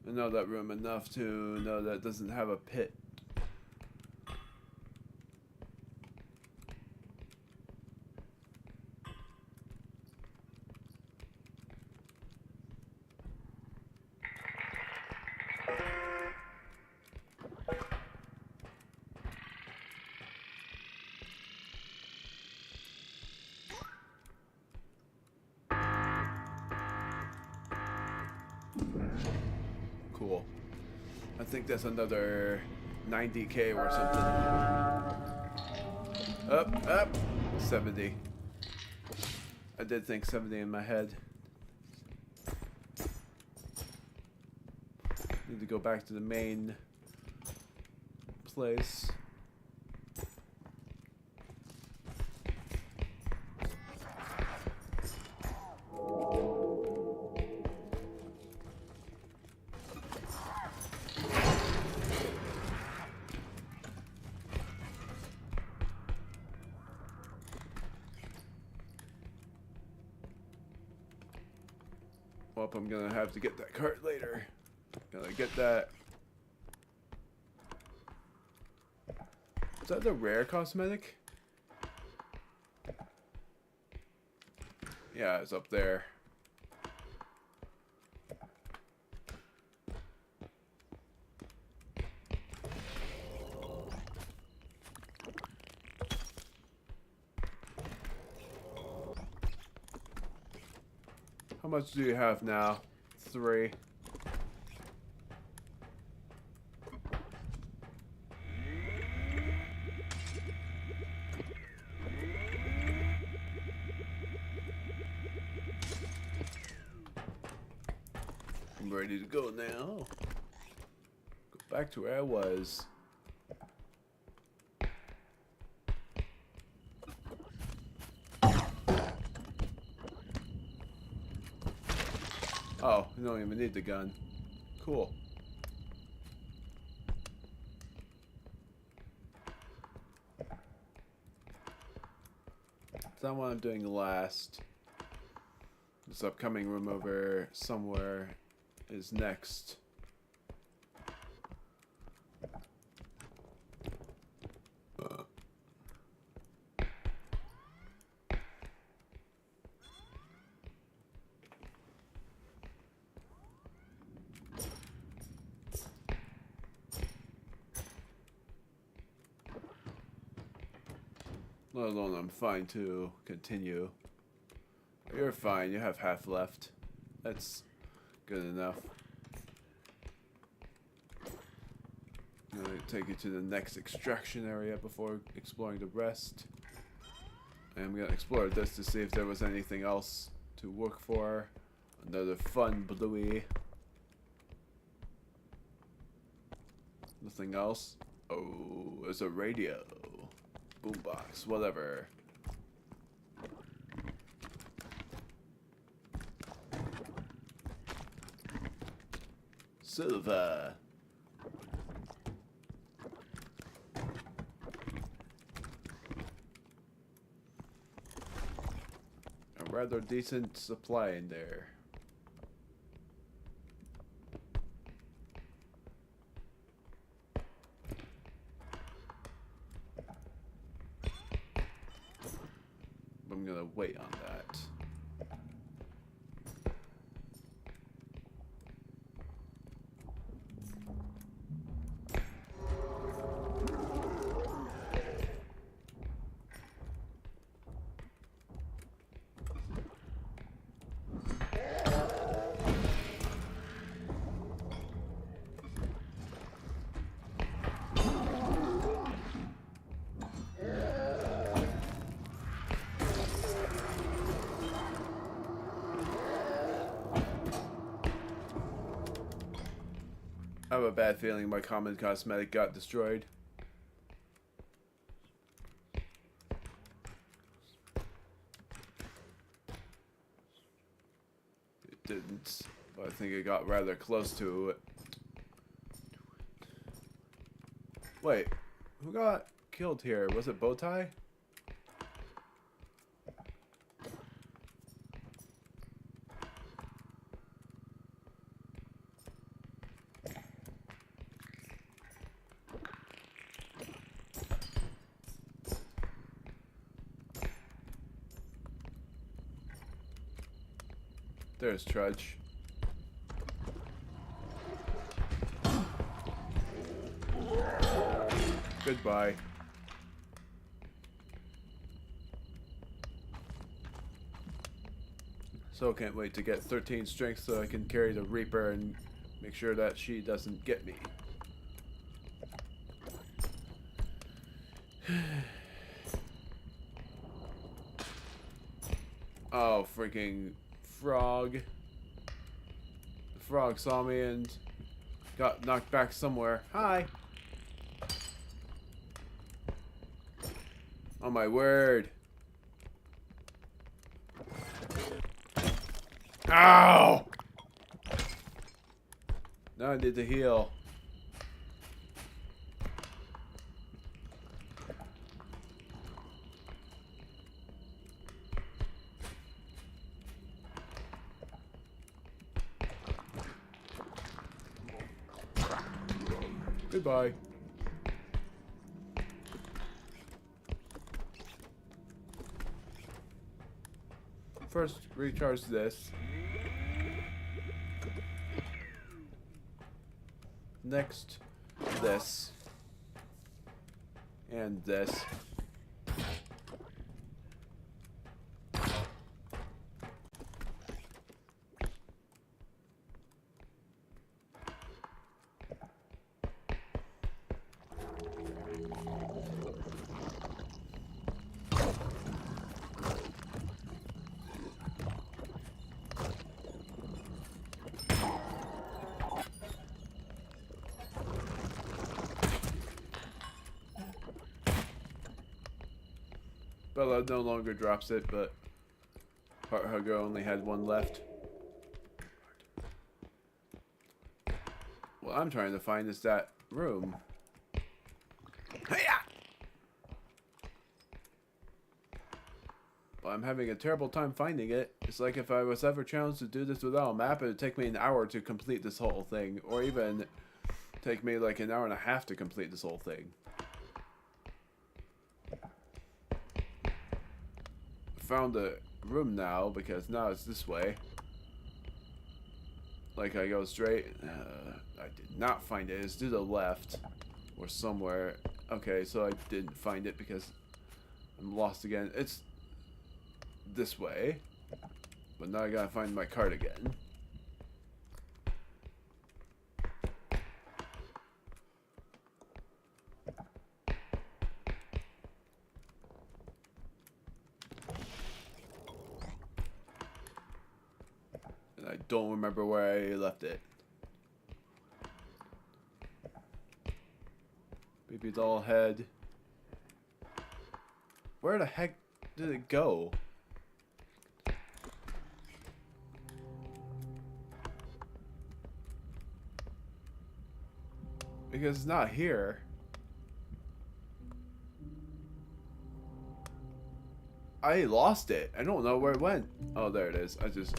I know that room enough to know that it doesn't have a pit. Cool. I think that's another 90k or something. Up. 70. I did think 70 in my head. Need to go back to the main place. Well, I'm gonna have to get that cart later. Gotta get that. Is that the rare cosmetic? Yeah, it's up there. How much do you have now? 3. I'm ready to go now. Go back to where I was. Oh, you don't even need the gun. Cool. That's not what I'm doing last. This upcoming room over somewhere is next. Let alone I'm fine to continue. You're fine, you have half left. That's good enough. I'm gonna take you to the next extraction area before exploring the rest. And I'm gonna explore this to see if there was anything else to look for. Another fun bluey. Nothing else? Oh, there's a radio. Boombox, whatever. Silver. A rather decent supply in there. I'm gonna wait on that. I have a bad feeling my common cosmetic got destroyed. It didn't, but I think it got rather close to it. Wait, who got killed here? Was it Bowtie? There's Trudge. Goodbye. So can't wait to get 13 strength so I can carry the Reaper and make sure that she doesn't get me. Oh, freaking frog. The frog saw me and got knocked back somewhere. Hi. Oh my word. Ow! Now I need to heal. Goodbye. First, recharge this. Next, this. And this. Bella no longer drops it, but Heart Hugger only had one left. What I'm trying to find is that room. Hi-ya! But I'm having a terrible time finding it. It's like if I was ever challenged to do this without a map, it would take me an hour to complete this whole thing. Or even take me like an hour and a half to complete this whole thing. Found the room now because now it's this way. Like I go straight. I did not find it. It's to the left or somewhere. Okay, so I didn't find it because I'm lost again. It's this way, but now I gotta find my card again. I don't remember where I left it. Baby doll head. Where the heck did it go? Because it's not here. I lost it. I don't know where it went. Oh, there it is. I just...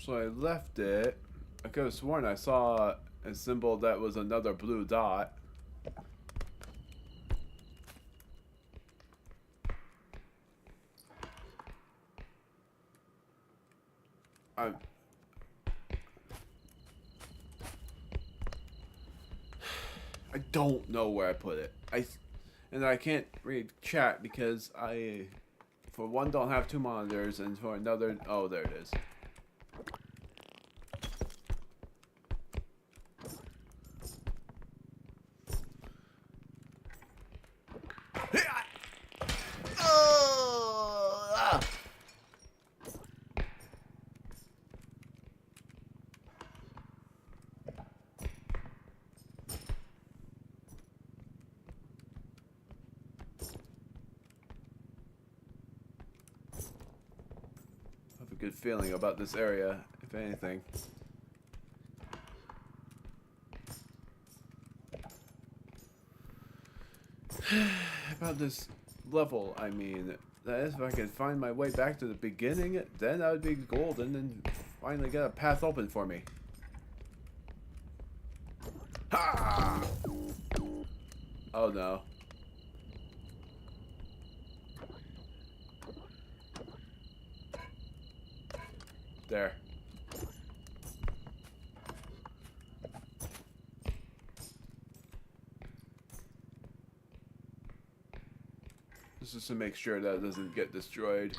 So I left it. I could have sworn I saw a symbol that was another blue dot. I don't know where I put it. And I can't read chat because I, for one, don't have two monitors, and for another, oh, there it is. Good feeling about this area, if anything. About this level, I mean, that is, if I could find my way back to the beginning, then I would be golden and finally get a path open for me. Ha! Oh no. There. This is to make sure that it doesn't get destroyed.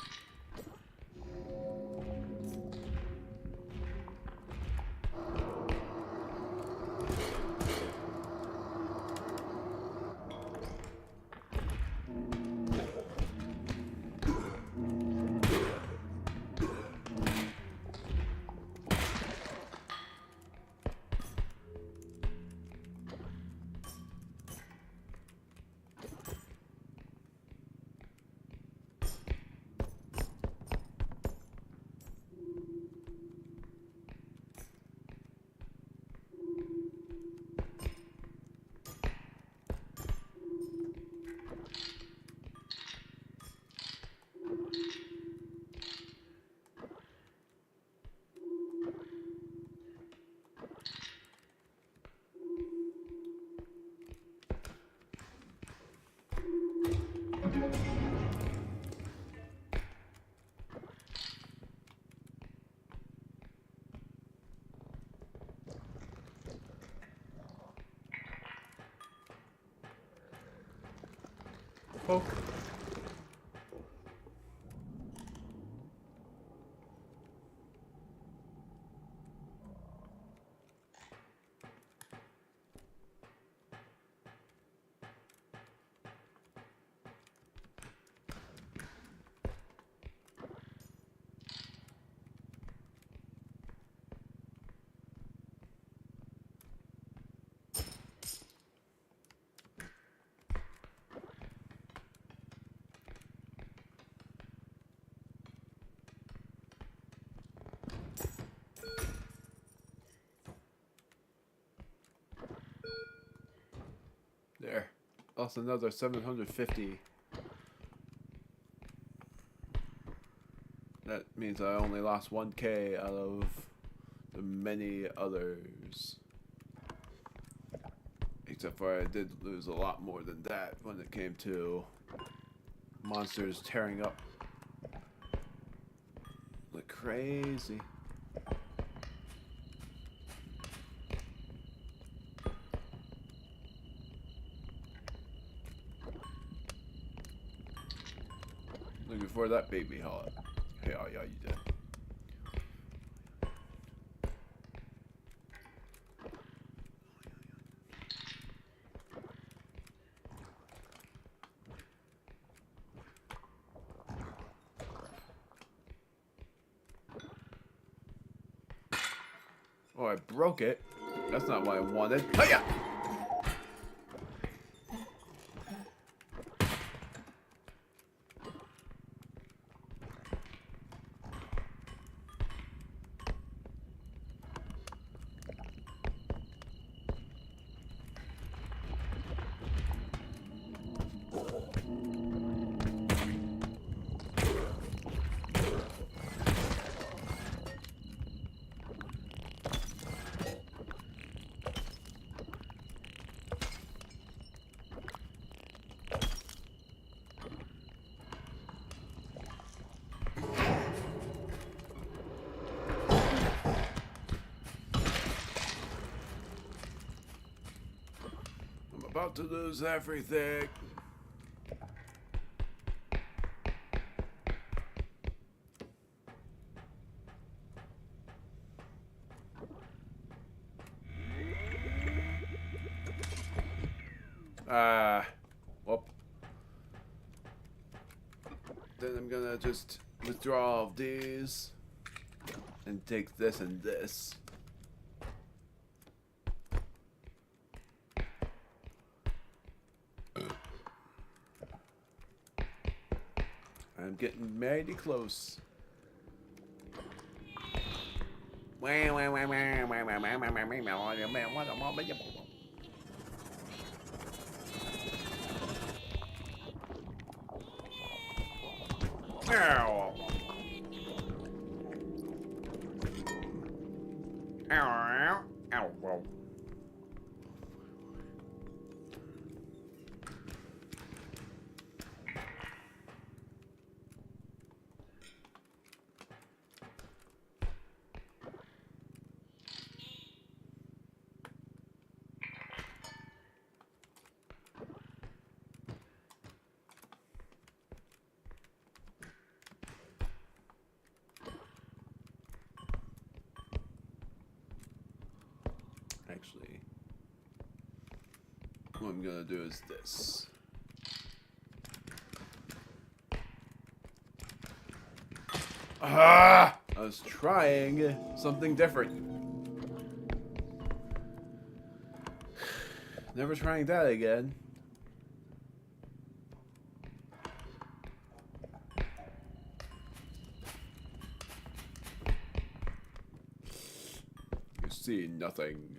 Poke. There. Lost another 750. That means I only lost 1K out of the many others. Except for I did lose a lot more than that when it came to monsters tearing up like crazy. Looking for that baby hog. Yeah, yeah, you did. Oh, I broke it. That's not what I wanted. Hiya! About to lose everything. Well. Then I'm gonna just withdraw all of these and take this and this. I'm getting mighty close. Actually, what I'm gonna do is this. Ah! I was trying something different. Never trying that again. You see nothing.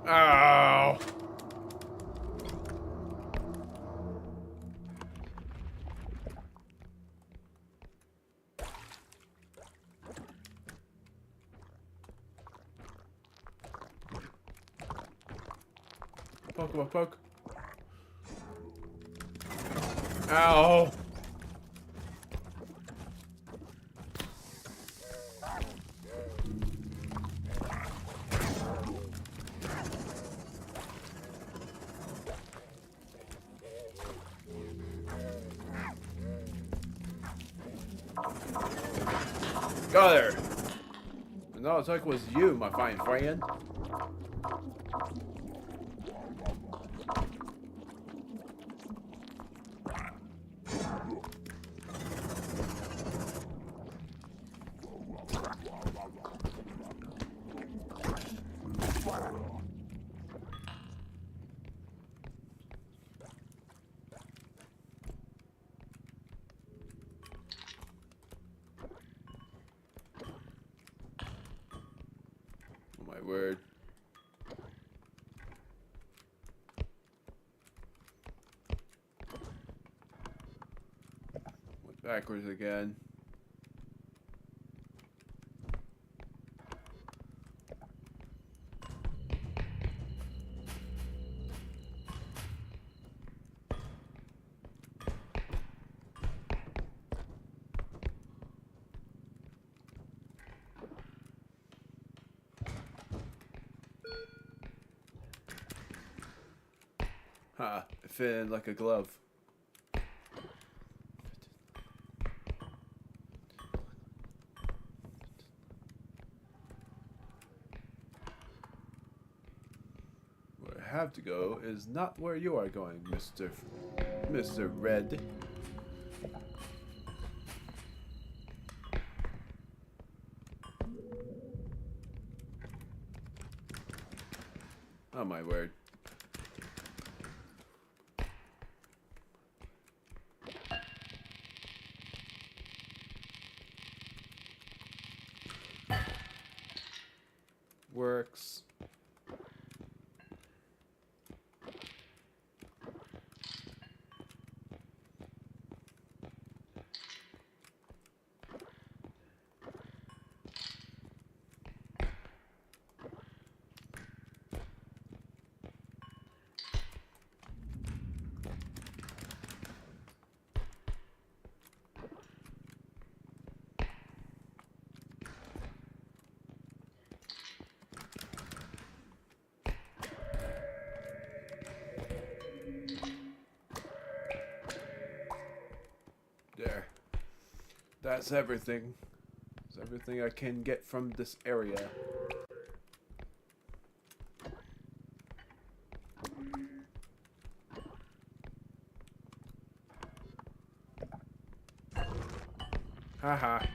Ow! Poke, poke. Ow! Got there! No, it's like it was you, my fine friend. My word. Went backwards again. Ha, it fit in like a glove. Where I have to go is not where you are going, Mr. Red. Oh my word. Works. There. That's everything. That's everything I can get from this area. Haha.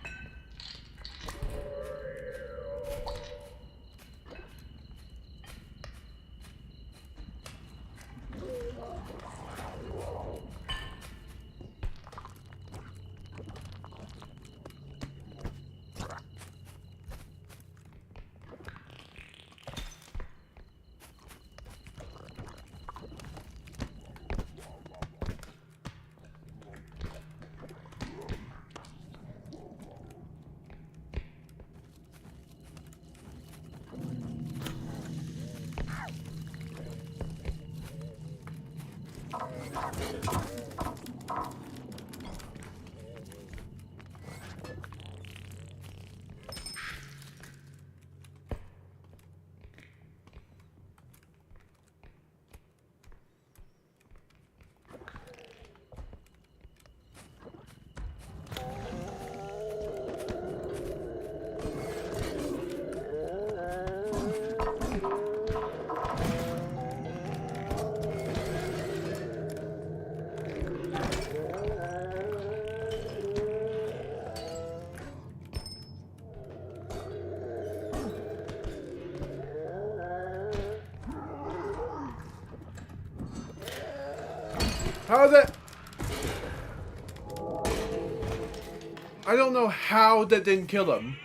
How that? I don't know how that didn't kill him.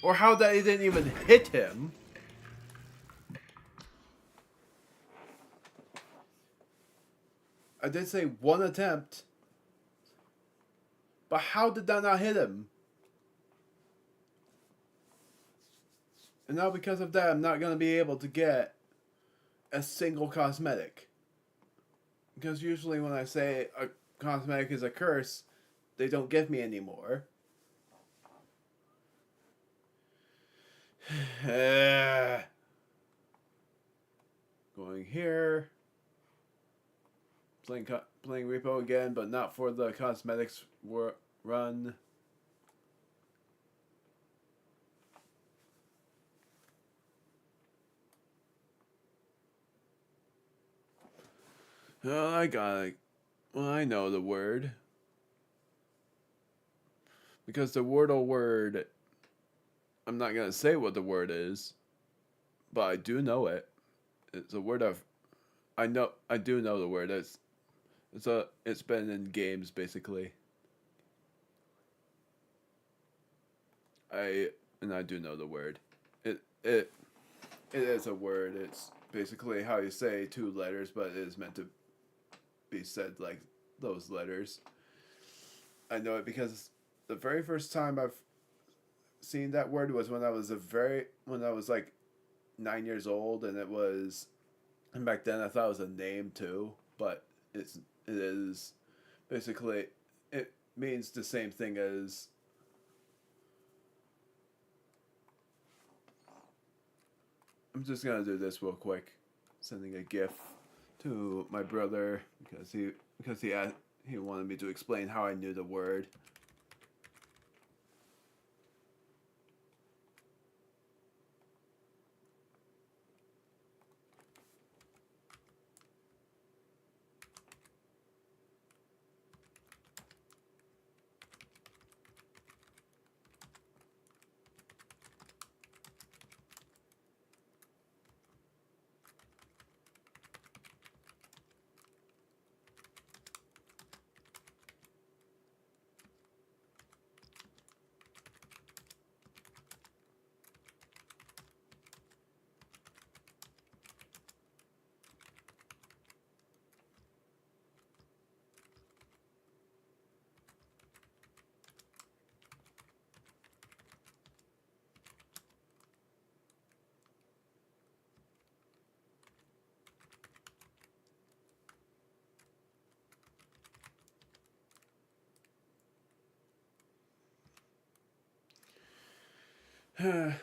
Or how that it didn't even hit him. I did say one attempt. But how did that not hit him? And now because of that, I'm not going to be able to get a single cosmetic. Because usually when I say a cosmetic is a curse, they don't give me any more. Going here. Playing repo again, but not for the cosmetics run. Oh, I got it. Well, I know the word. Because the Wordle word, I'm not going to say what the word is, but I do know it. It's a word I do know the word. It's been in games basically. I do know the word. It is a word. It's basically how you say two letters, but it is meant to be said like those letters. I know it because the very first time I've seen that word was when I was like 9 years old, and back then I thought it was a name too, but it is basically, it means the same thing as I'm just gonna do this real quick, sending a GIF to my brother because he wanted me to explain how I knew the word.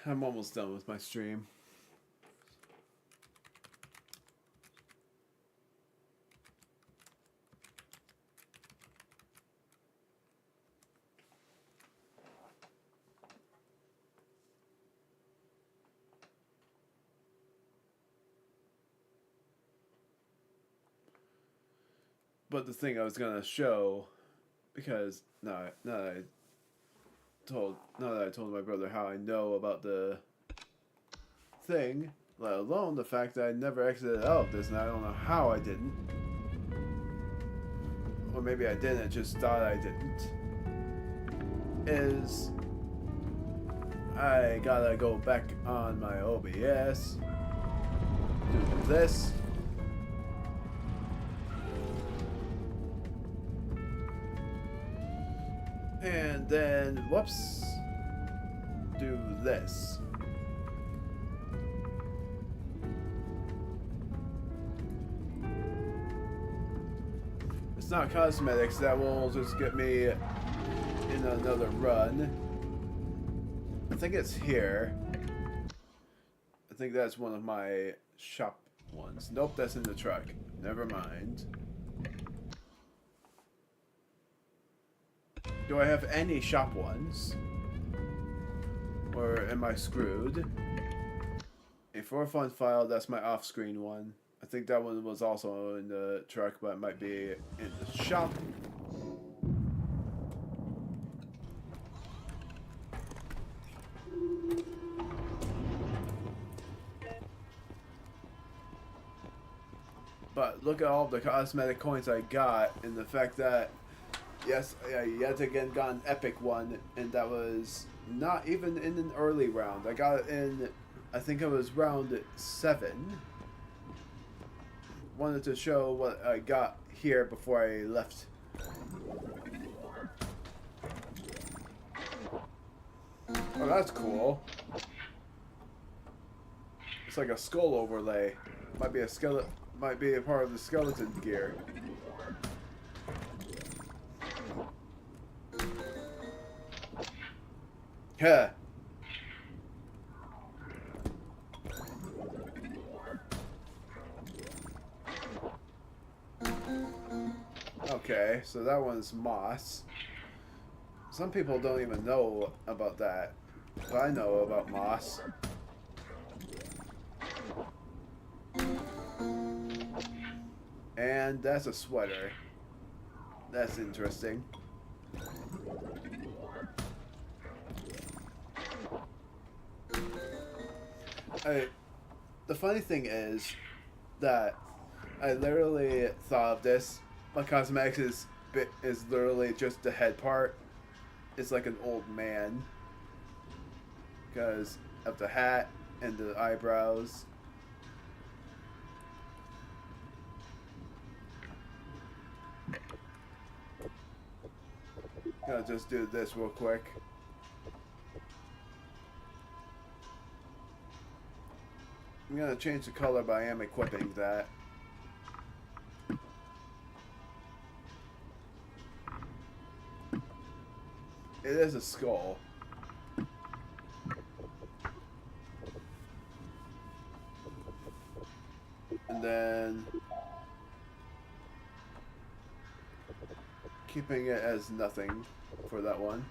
I'm almost done with my stream. But the thing I was gonna show, because now that I told my brother how I know about the thing, let alone the fact that I never exited out of this, and I don't know how I didn't. Or maybe I didn't, just thought I didn't. Is I gotta go back on my OBS, do this. And then, whoops, do this. It's not cosmetics, that will just get me in another run. I think it's here. I think that's one of my shop ones. Nope, that's in the truck. Never mind. Do I have any shop ones? Or am I screwed? A for fun file, that's my off-screen one. I think that one was also in the truck, but it might be in the shop. But look at all the cosmetic coins I got, and the fact that, yes, I yet again got an epic one, and that was not even in an early round. I got it in, I think it was round 7. wanted to show what I got here before I left. Oh, that's cool. It's like a skull overlay. Might be a skeleton. Might be a part of the skeleton gear. Huh. Okay, so that one's moss. Some people don't even know about that, but I know about moss. And that's a sweater. That's interesting. The funny thing is that I literally thought of this. My Cozmetix is literally just the head part. It's like an old man because of the hat and the eyebrows. Gonna just do this real quick. I'm gonna change the color, but I am equipping that. It is a skull. And then keeping it as nothing for that one.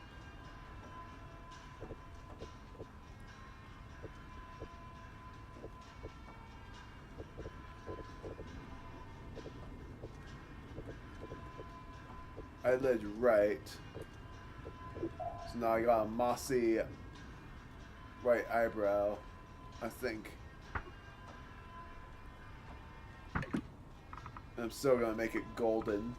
Eyelid right. So now I got a mossy right eyebrow, I think. And I'm still gonna make it golden.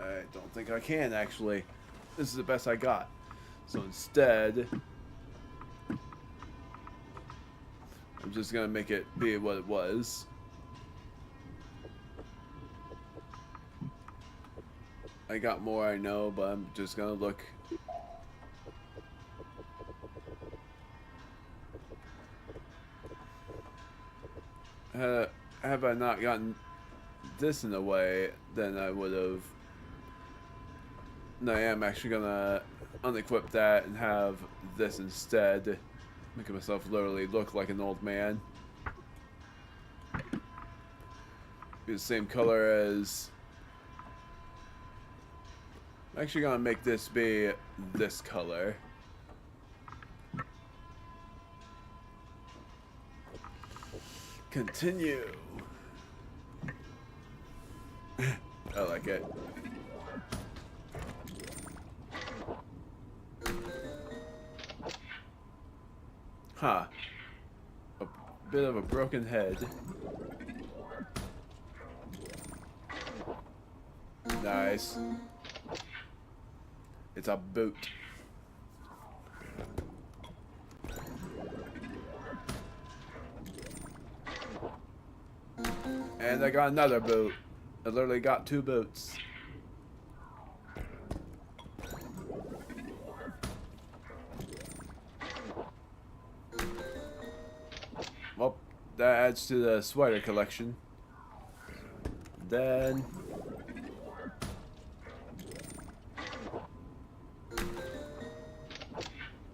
I don't think I can actually. This is the best I got. So instead, I'm just gonna make it be what it was. I got more, I know, but I'm just gonna look. Have I not gotten this in a way, then I would have. No, I am actually gonna unequip that and have this instead, making myself literally look like an old man. Be the same color as. I'm actually gonna make this be this color. Continue. I like it. Huh. A bit of a broken head. Nice. It's a boot. And I got another boot. I literally got 2 boots. Well, that adds to the sweater collection. Then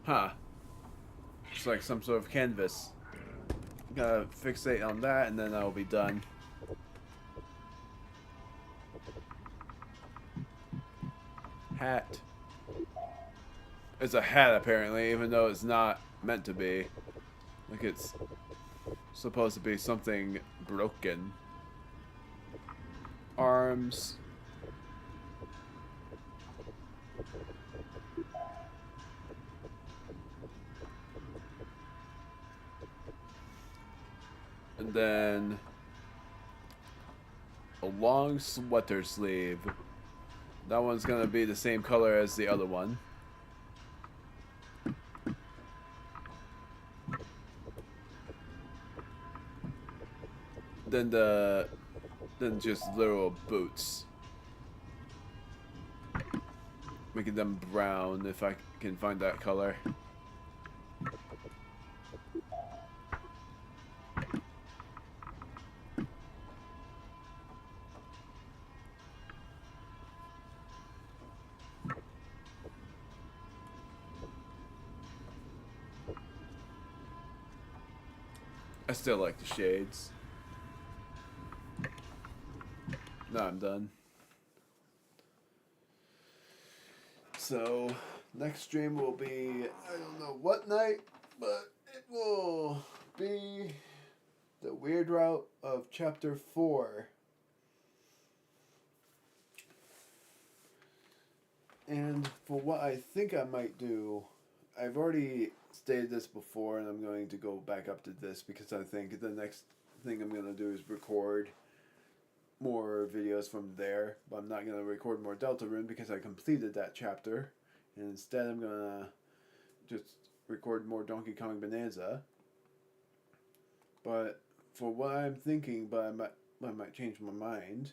huh. It's like some sort of canvas. Gotta fixate on that and then I'll be done. Hat. It's a hat apparently, even though it's not meant to be. Like it's supposed to be something broken. Arms. And then a long sweater sleeve. That one's gonna be the same color as the other one. than just literal boots. Making them brown if I can find that color. I still like the shades. Now I'm done. So, next stream will be, I don't know what night, but it will be the weird route of chapter 4. And for what I think I might do, I've already stated this before, and I'm going to go back up to this because I think the next thing I'm going to do is record more videos from there, but I'm not going to record more Deltarune because I completed that chapter, and instead I'm going to just record more Donkey Kong Bonanza. But for what I'm thinking, but I might change my mind,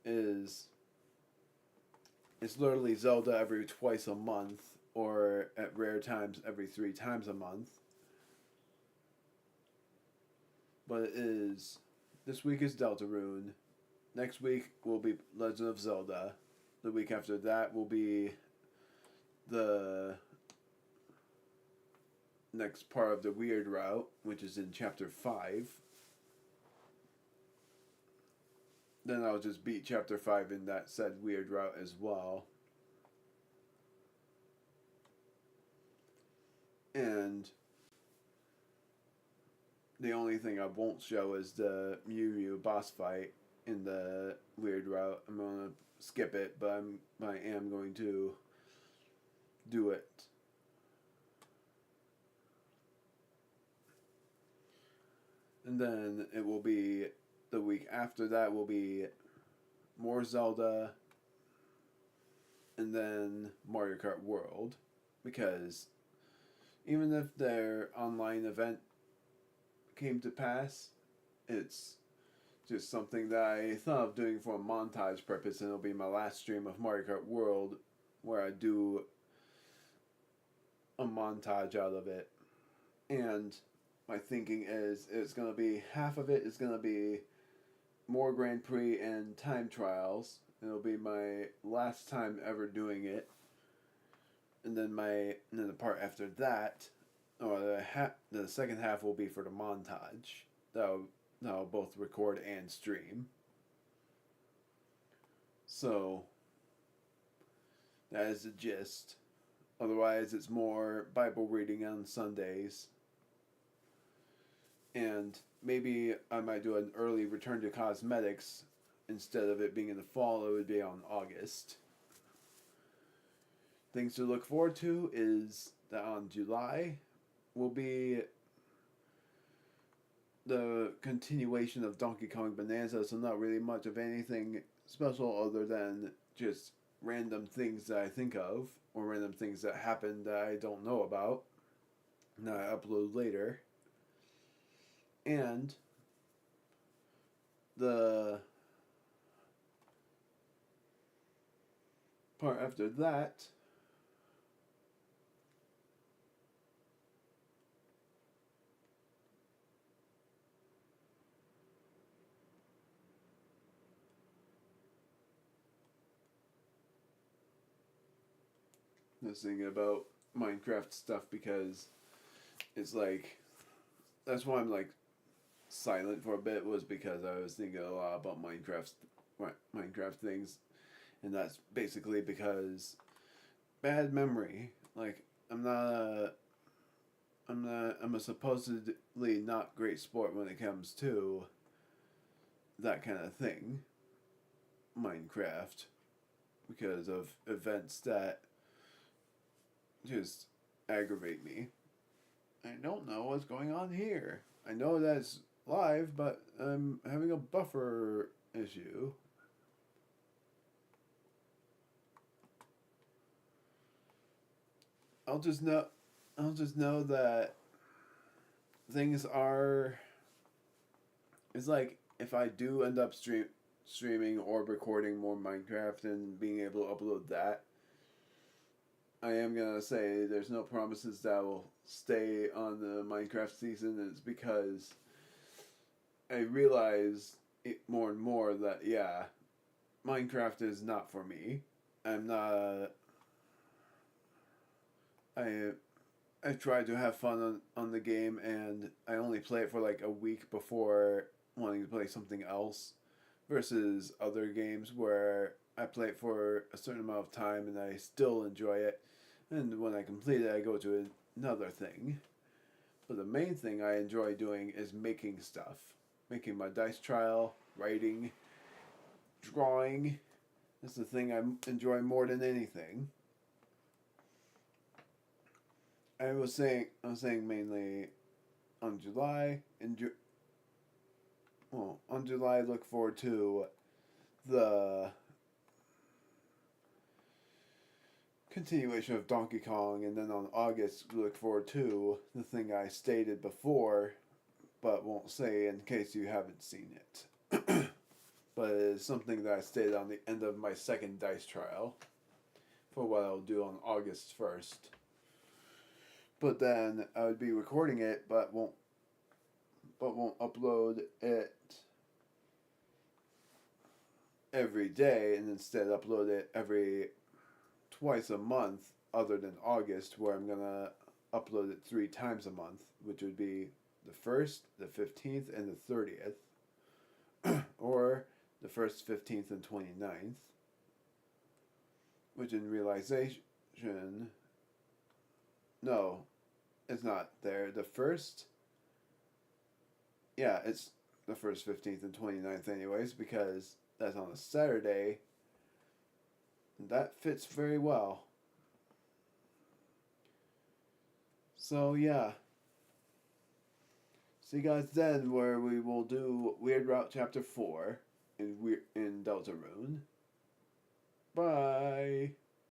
is it's literally Zelda every twice a month, or at rare times every 3 times a month. But it is, this week is Deltarune. Next week will be Legend of Zelda. The week after that will be the next part of the weird route, which is in chapter 5. Then I'll just beat chapter 5 in that said weird route as well. And the only thing I won't show is the Mew Mew boss fight in the weird route. I'm gonna skip it, but I am going to do it. And then it will be, the week after that will be more Zelda, and then Mario Kart World, because even if their online event came to pass, it's just something that I thought of doing for a montage purpose, and it'll be my last stream of Mario Kart World, where I do a montage out of it. And my thinking is it's going to be, half of it is going to be more Grand Prix and time trials. It'll be my last time ever doing it. And then the part after that, or the second half will be for the montage. That'll both record and stream. So that is the gist. Otherwise, it's more Bible reading on Sundays. And maybe I might do an early return to Cozmetix. Instead of it being in the fall, it would be on August. Things to look forward to is that on July will be the continuation of Donkey Kong Bonanza, so not really much of anything special other than just random things that I think of, or random things that happen that I don't know about, and I upload later. And the part after that this thing about Minecraft stuff, because it's like, that's why I'm like silent for a bit, was because I was thinking a lot about Minecraft things, and that's basically because bad memory. Like, I'm a supposedly not great sport when it comes to that kind of thing, Minecraft, because of events that just aggravate me. I don't know what's going on here. I know that it's live, but I'm having a buffer issue. I'll just know that things are, it's like if I do end up streaming or recording more Minecraft and being able to upload that, I am gonna say there's no promises that I will stay on the Minecraft season. It's because I realize it more and more that yeah, Minecraft is not for me. I'm not. I I try to have fun on the game, and I only play it for like a week before wanting to play something else, versus other games where I play it for a certain amount of time and I still enjoy it, and when I complete it, I go to another thing. But the main thing I enjoy doing is making stuff, making my dice trial, writing, drawing. That's the thing I enjoy more than anything. I was saying mainly on July. Well, on July, look forward to the continuation of Donkey Kong, and then on August, look forward to the thing I stated before, but won't say in case you haven't seen it. But it is something that I stated on the end of my second dice trial for what I'll do on August 1st. But then I would be recording it, but won't upload it every day, and instead upload it every twice a month, other than August, where I'm gonna upload it 3 times a month, which would be the 1st, the 15th, and the 30th, or the 1st, 15th, and 29th, which in realization, no, it's not there. The 1st, yeah, it's the 1st, 15th, and 29th anyways, because that's on a Saturday. That fits very well. So yeah. See you guys then, where we will do Weird Route Chapter 4 in Deltarune. Bye!